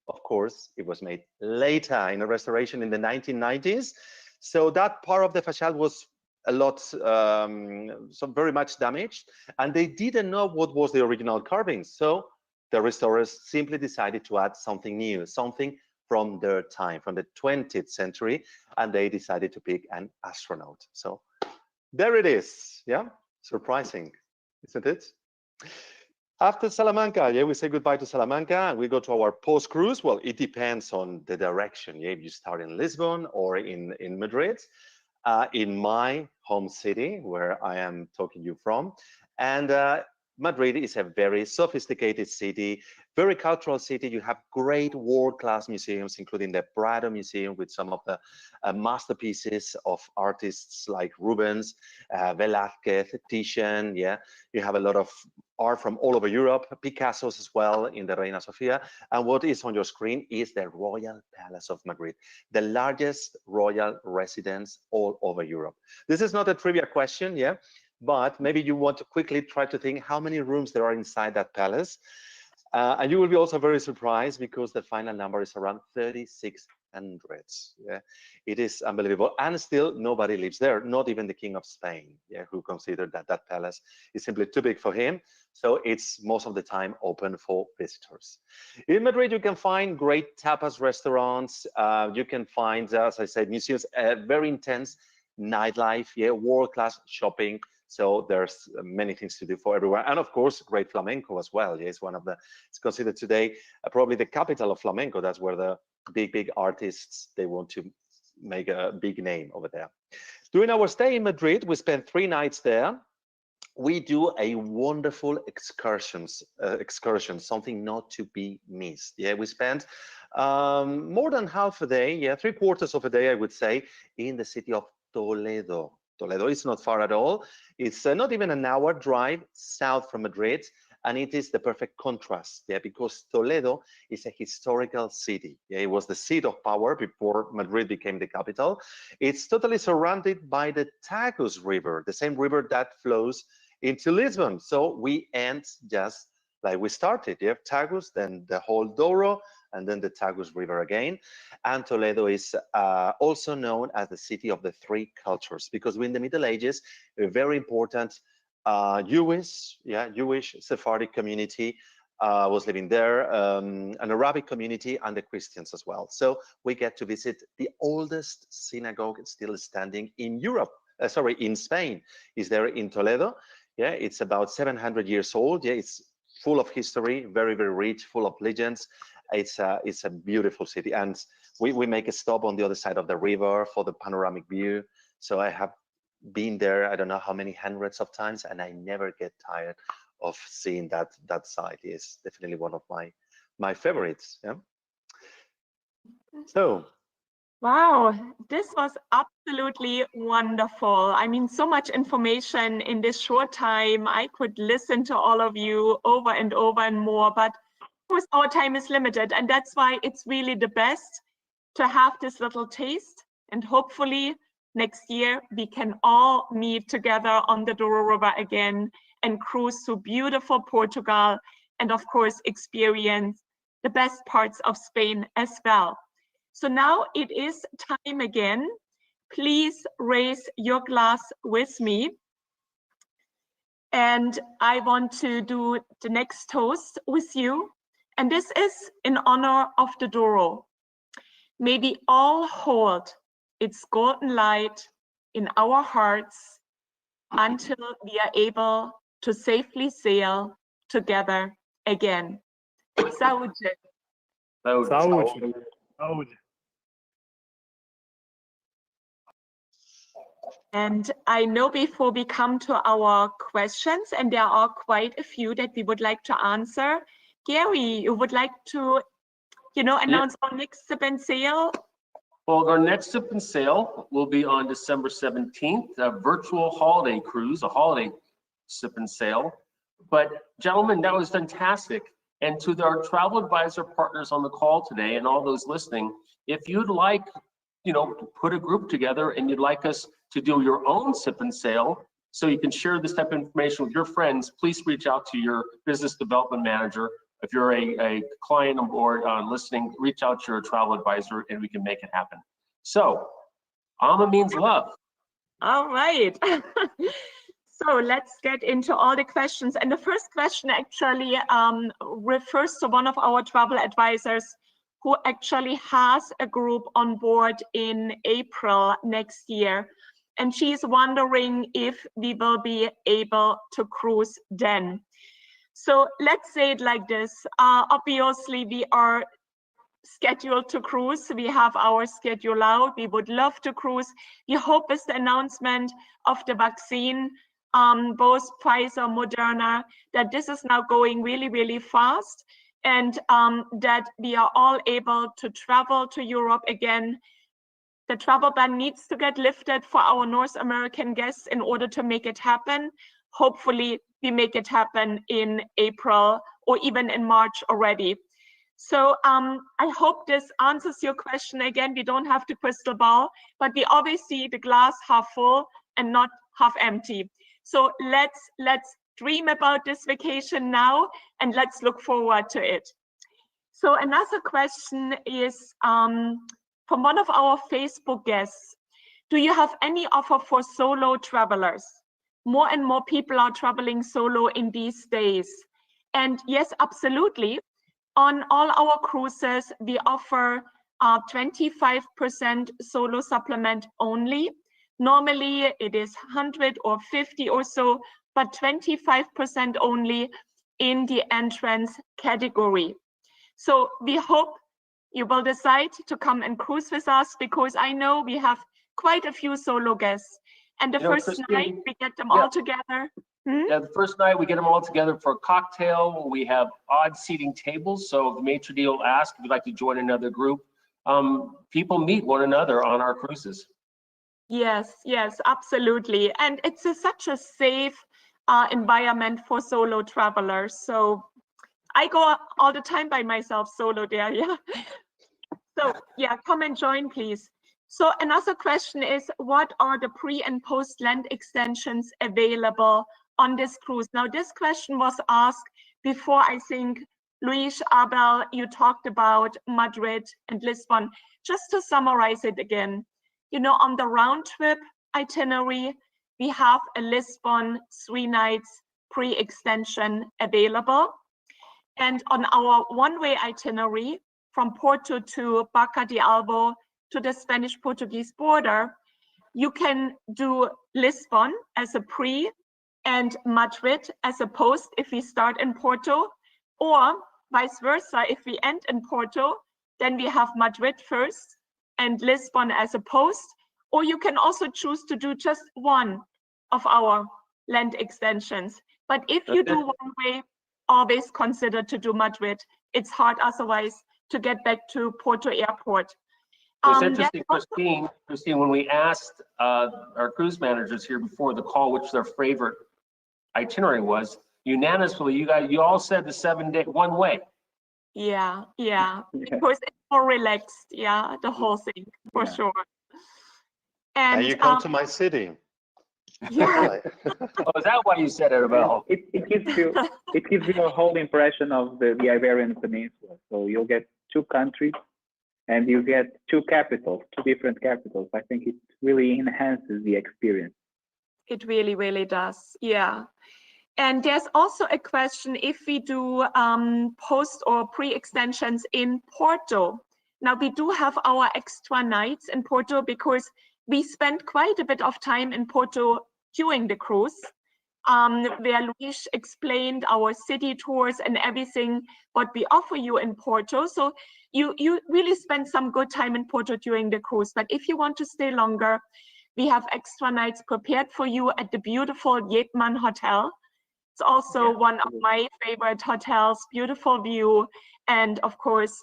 Of course, it was made later in a restoration in the 1990s. So that part of the facade was a lot, so very much damaged, and they didn't know what was the original carving. So the restorers simply decided to add something new, something from their time, from the 20th century, and they decided to pick an astronaut. So there it is, yeah? Surprising, isn't it? After Salamanca, yeah, we say goodbye to Salamanca and we go to our post-cruise. Well, it depends on the direction. Yeah, if you start in Lisbon or in Madrid, in my home city, where I am talking you from. And Madrid is a very sophisticated city, very cultural city. You have great world-class museums, including the Prado Museum with some of the masterpieces of artists like Rubens, Velázquez, Titian. Yeah, you have a lot of art from all over Europe, Picasso's as well in the Reina Sofia. And what is on your screen is the Royal Palace of Madrid, the largest royal residence all over Europe. This is not a trivia question, yeah, but maybe you want to quickly try to think how many rooms there are inside that palace. And you will be also very surprised because the final number is around 3,600. Yeah, it is unbelievable. And still nobody lives there, not even the King of Spain, yeah, who considered that that palace is simply too big for him. So it's most of the time open for visitors. In Madrid, you can find great tapas restaurants. You can find, as I said, museums, very intense nightlife, yeah, world-class shopping. So there's many things to do for everyone. And of course, great flamenco as well. Yeah, it's one of the, it's considered today probably the capital of flamenco. That's where the big artists, they want to make a big name over there. During our stay in Madrid, we spent 3 nights there. We do a wonderful excursion, something not to be missed. Yeah, we spent more than half a day, yeah, 3/4 of a day, I would say, in the city of Toledo. Toledo is not far at all. It's not even an hour drive south from Madrid, and it is the perfect contrast, yeah, because Toledo is a historical city. Yeah, it was the seat of power before Madrid became the capital. It's totally surrounded by the Tagus River, the same river that flows into Lisbon. So we end just like we started, yeah, Tagus, then the whole Douro, and then the Tagus River again. And Toledo is also known as the city of the 3 cultures, because in the Middle Ages, a very important Jewish Sephardic community was living there, an Arabic community, and the Christians as well. So we get to visit the oldest synagogue still standing in Europe, in Spain, is there in Toledo. Yeah, it's about 700 years old. Yeah, it's full of history, very, very rich, full of legends. It's a beautiful city, and we make a stop on the other side of the river for the panoramic view. So I have been there, I don't know how many hundreds of times, and I never get tired of seeing that site. It's definitely one of my favorites. Yeah. So Wow, this was absolutely wonderful. I mean, so much information in this short time. I could listen to all of you over and over and more, but of course our time is limited, and that's why it's really the best to have this little taste, and hopefully next year we can all meet together on the Douro River again and cruise through beautiful Portugal, and of course experience the best parts of Spain as well. So now it is time again. Please raise your glass with me. And I want to do the next toast with you. And this is in honor of the Douro. May we all hold its golden light in our hearts until we are able to safely sail together again. Saúde. Saúde. Saúde. And I know before we come to our questions, and there are quite a few that we would like to answer, Gary, you would like to, announce our next sip and sail? Well, our next sip and sail will be on December 17th, a virtual holiday cruise, a holiday sip and sail. But gentlemen, that was fantastic. And to our travel advisor partners on the call today and all those listening, if you'd like, to put a group together and you'd like us to do your own sip and sail so you can share this type of information with your friends, please reach out to your business development manager. If you're a client on board listening, reach out to your travel advisor and we can make it happen. So, Ama means love. All right. So let's get into all the questions. And the first question actually refers to one of our travel advisors who actually has a group on board in April next year. And she's wondering if we will be able to cruise then. So let's say it like this. Obviously, we are scheduled to cruise. We have our schedule out. We would love to cruise. We hope with the announcement of the vaccine, both Pfizer, Moderna, that this is now going really, really fast, and that we are all able to travel to Europe again. The travel ban needs to get lifted for our North American guests in order to make it happen. Hopefully, we make it happen in April or even in March already. So I hope this answers your question. Again, we don't have the crystal ball, but we always see the glass half full and not half empty. So let's dream about this vacation now and let's look forward to it. So another question is from one of our Facebook guests. Do you have any offer for solo travelers? More and more people are traveling solo in these days. And yes, absolutely. On all our cruises, we offer 25% solo supplement only. Normally it is 100 or 50 or so, but 25% only in the entrance category. So we hope you will decide to come and cruise with us, because I know we have quite a few solo guests. And the first night we get them all together. Yeah, the first night we get them all together for a cocktail. We have odd seating tables. So if the maitre d' will ask if you'd like to join another group, people meet one another on our cruises. Yes, absolutely. And it's such a safe environment for solo travelers. So I go all the time by myself solo there, yeah. So yeah, come and join, please. So another question is, what are the pre and post land extensions available on this cruise? Now, this question was asked before, I think, Luis, Abel, you talked about Madrid and Lisbon. Just to summarize it again, on the round trip itinerary, we have a Lisbon 3 nights pre-extension available. And on our one-way itinerary from Porto to Barca de Albo to the Spanish-Portuguese border, you can do Lisbon as a pre and Madrid as a post if we start in Porto, or vice versa. If we end in Porto, then we have Madrid first and Lisbon as a post, or you can also choose to do just one of our land extensions. But if you do one way, always consider to do Madrid. It's hard otherwise to get back to Porto Airport. It's There's interesting, Christine, when we asked our cruise managers here before the call, which their favorite itinerary was, unanimously, you all said the 7-day one way. Yeah, Yeah. because it's more relaxed, yeah, the whole thing, for Yeah. sure. And And you come to my city. yeah, Oh, is that why you said it, And Abel? it gives you a whole impression of the Iberian Peninsula. So you'll get 2 countries and you get 2 capitals, 2 different capitals. I think it really enhances the experience. it really, really does. Yeah. And there's also a question if we do post or pre-extensions in Porto. Now we do have our extra nights in Porto because we spent quite a bit of time in Porto during the cruise, where Luis explained our city tours and everything what we offer you in Porto. So you really spend some good time in Porto during the cruise. But if you want to stay longer, we have extra nights prepared for you at the beautiful Jetman Hotel. It's also one of my favorite hotels, beautiful view. And of course,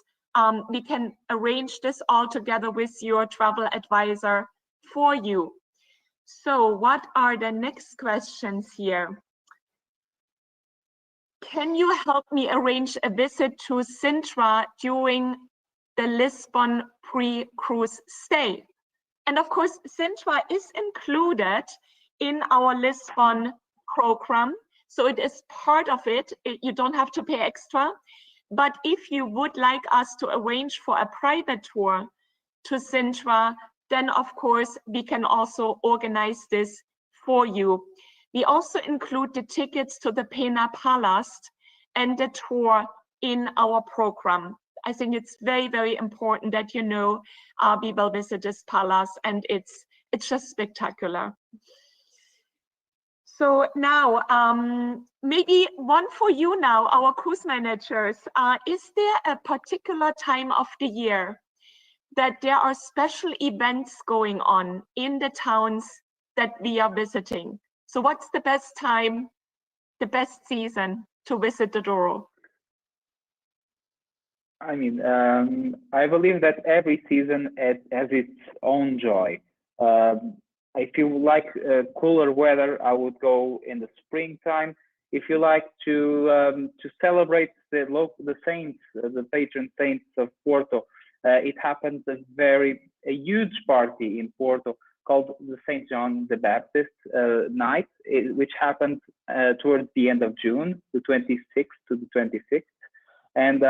we can arrange this all together with your travel advisor for you. So what are the next questions here? Can you help me arrange a visit to Sintra during the Lisbon pre-cruise stay? And of course, Sintra is included in our Lisbon program. So it is part of it. You don't have to pay extra. But if you would like us to arrange for a private tour to Sintra, then of course we can also organize this for you. We also include the tickets to the Pena Palace and the tour in our program. I think it's very, very important that you know we will visit this palace, and it's just spectacular. So now, maybe one for you now, our cruise managers. Is there a particular time of the year that there are special events going on in the towns that we are visiting? So what's the best time, the best season to visit the Douro? I mean, I believe that every season has its own joy. If you like cooler weather, I would go in the springtime. If you like to celebrate the saints, the patron saints of Porto, it happens a huge party in Porto called the Saint John the Baptist night, which happens towards the end of June, the 26th to the 26th, and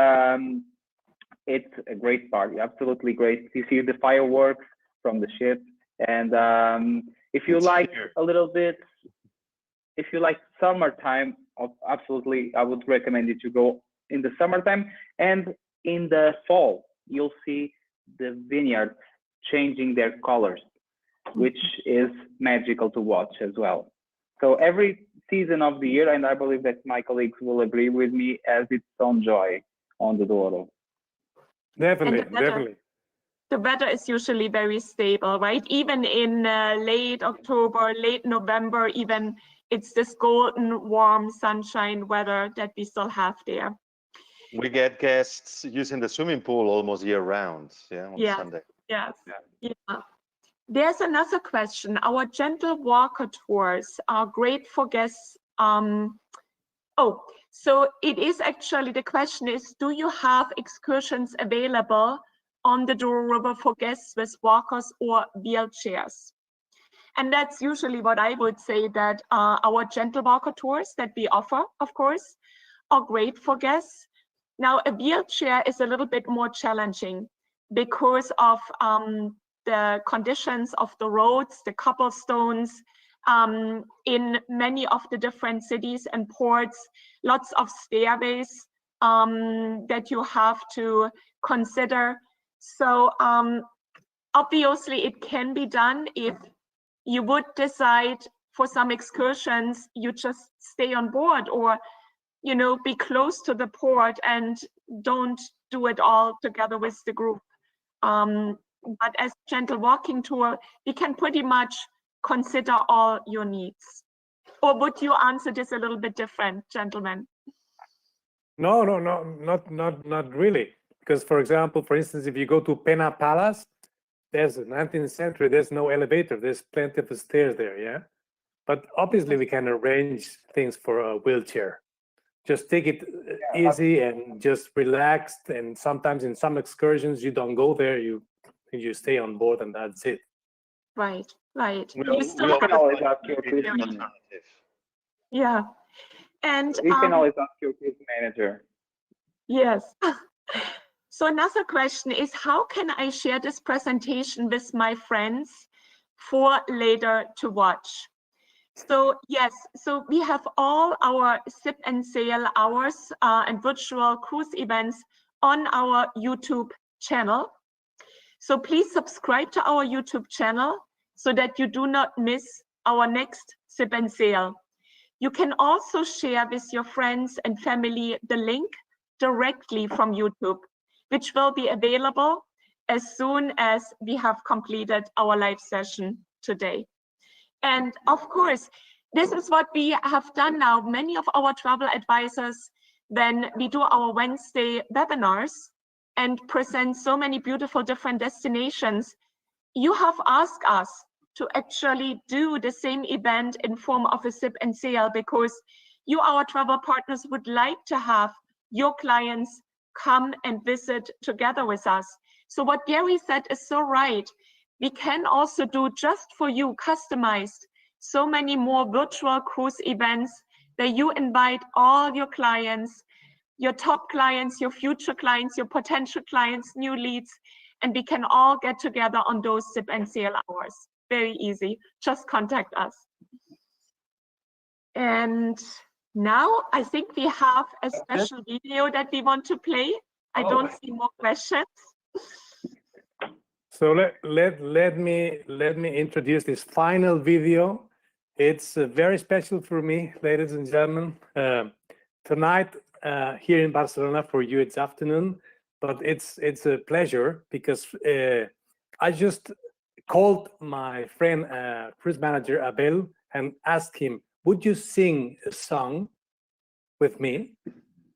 it's a great party, absolutely great. You see the fireworks from the ship. And if you like a little bit, if you like summertime, absolutely, I would recommend you to go in the summertime. And in the fall, you'll see the vineyards changing their colors, which is magical to watch as well. So every season of the year, and I believe that my colleagues will agree with me, has its own joy on the Douro. Definitely. The weather is usually very stable, right? Even in late October, late November, even it's this golden, warm sunshine weather that we still have there. We get guests using the swimming pool almost year round, on Sunday. Yes. Yeah. There's another question. Our gentle walker tours are great for guests. So it is actually, the question is, do you have excursions available on the Douro River for guests with walkers or wheelchairs? And that's usually what I would say, that our gentle walker tours that we offer, of course, are great for guests. Now, a wheelchair is a little bit more challenging because of the conditions of the roads, the cobblestones, in many of the different cities and ports, lots of stairways that you have to consider. So obviously it can be done. If you would decide for some excursions, you just stay on board, or be close to the port and don't do it all together with the group. But as gentle walking tour, we can pretty much consider all your needs. Or would you answer this a little bit different, gentlemen? No, not really. Because, for example, for instance, if you go to Pena Palace, there's the 19th century, there's no elevator, there's plenty of stairs there, yeah? But obviously we can arrange things for a wheelchair. Just take it easy and just relaxed. And sometimes in some excursions, you don't go there, you stay on board and that's it. Right, right. We You still can always ask your cruise an manager. alternative. Yeah. And We can always ask your cruise manager. yes. So another question is, how can I share this presentation with my friends for later to watch? So yes, so we have all our sip and sail hours and virtual cruise events on our YouTube channel. So please subscribe to our YouTube channel so that you do not miss our next sip and sail. You can also share with your friends and family the link directly from YouTube, which will be available as soon as we have completed our live session today. And of course, this is what we have done now. Many of our travel advisors, when we do our Wednesday webinars and present so many beautiful different destinations, you have asked us to actually do the same event in form of a sip and sail, because you, our travel partners, would like to have your clients come and visit together with us. So what Gary said is so right. We can also do just for you customized so many more virtual cruise events that you invite all your clients, your top clients, your future clients, your potential clients, new leads, and we can all get together on those sip and sail hours. Very easy, just contact us. And now I think we have a special video that we want to play. I don't see more questions. So let me introduce this final video. It's very special for me, ladies and gentlemen. Tonight here in Barcelona, for you it's afternoon, but it's a pleasure because I just called my friend cruise manager Abel and asked him, would you sing a song with me?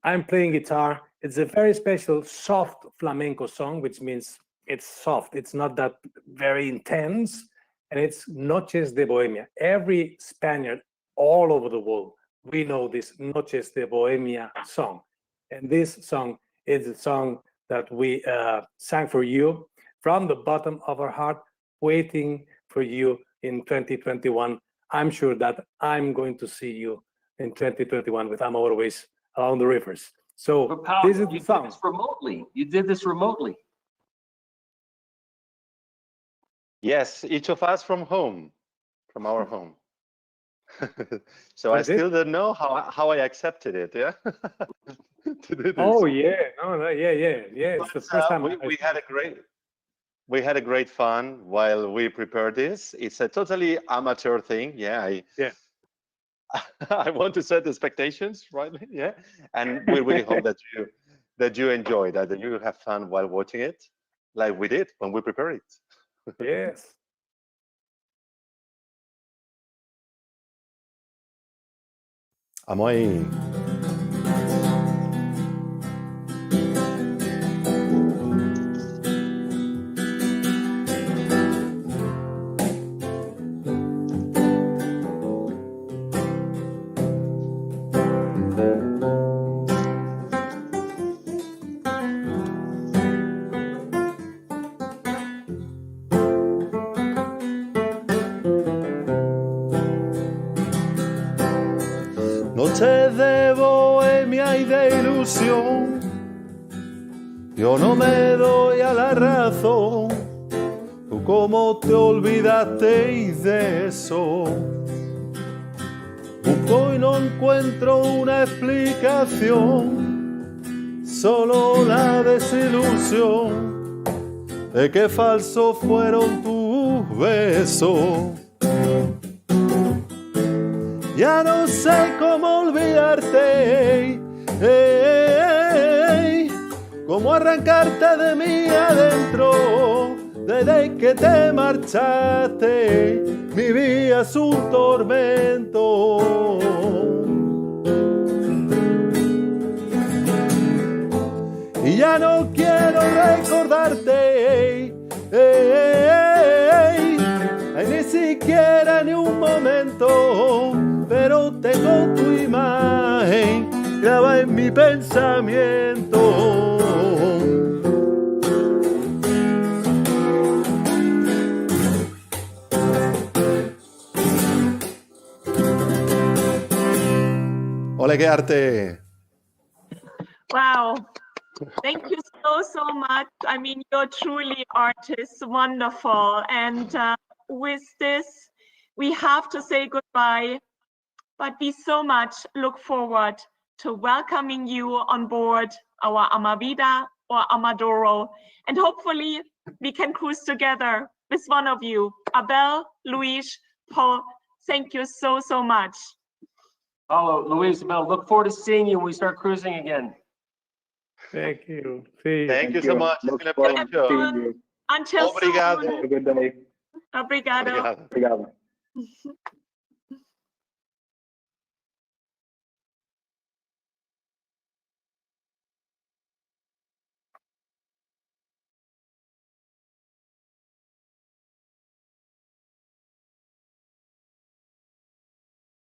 I'm playing guitar. It's a very special soft flamenco song, which means it's soft. It's not that very intense. And it's Noches de Bohemia. Every Spaniard all over the world, we know this Noches de Bohemia song. And this song is a song that we sang for you from the bottom of our heart, waiting for you in 2021. I'm sure that I'm going to see you in 2021 with AmaWaterways along the rivers. So But Paul, this is you the song. did this remotely. You did this remotely. Yes, each of us from home, from our home. So I That's it? still don't know how I accepted it, yeah? To do this. Oh yeah, no, yeah. It's the But, first time we had a great fun while we prepared this. It's a totally amateur thing. Yeah, I want to set expectations, right? Yeah, and we really hope that you enjoy that you have fun while watching it, like we did when we prepared it. Yes. Vamos ahí. Noches de bohemia y de ilusión, yo no me doy a la razón. Tú cómo te olvidaste de eso. Busco y no encuentro una explicación, solo la desilusión de que falsos fueron tus besos. Ya no sé cómo olvidarte, cómo arrancarte de mí adentro. Desde que te marchaste, mi vida es un tormento. Y ya no quiero recordarte, pensamiento. Ole, qué arte. Wow. Thank you so much. I mean, you're truly artists, wonderful. And with this, we have to say goodbye, but we so much look forward to welcoming you on board our AmaVida or AmaDouro. And hopefully we can cruise together with one of you. Abel, Luis, Paul, thank you so much. Hello, Luis, Abel, look forward to seeing you when we start cruising again. Thank you. See you. Thank you so much. It's Look been a forward to pleasure. seeing you. Until Obrigado. soon. Have a good day. Obrigado. Obrigado. Obrigado.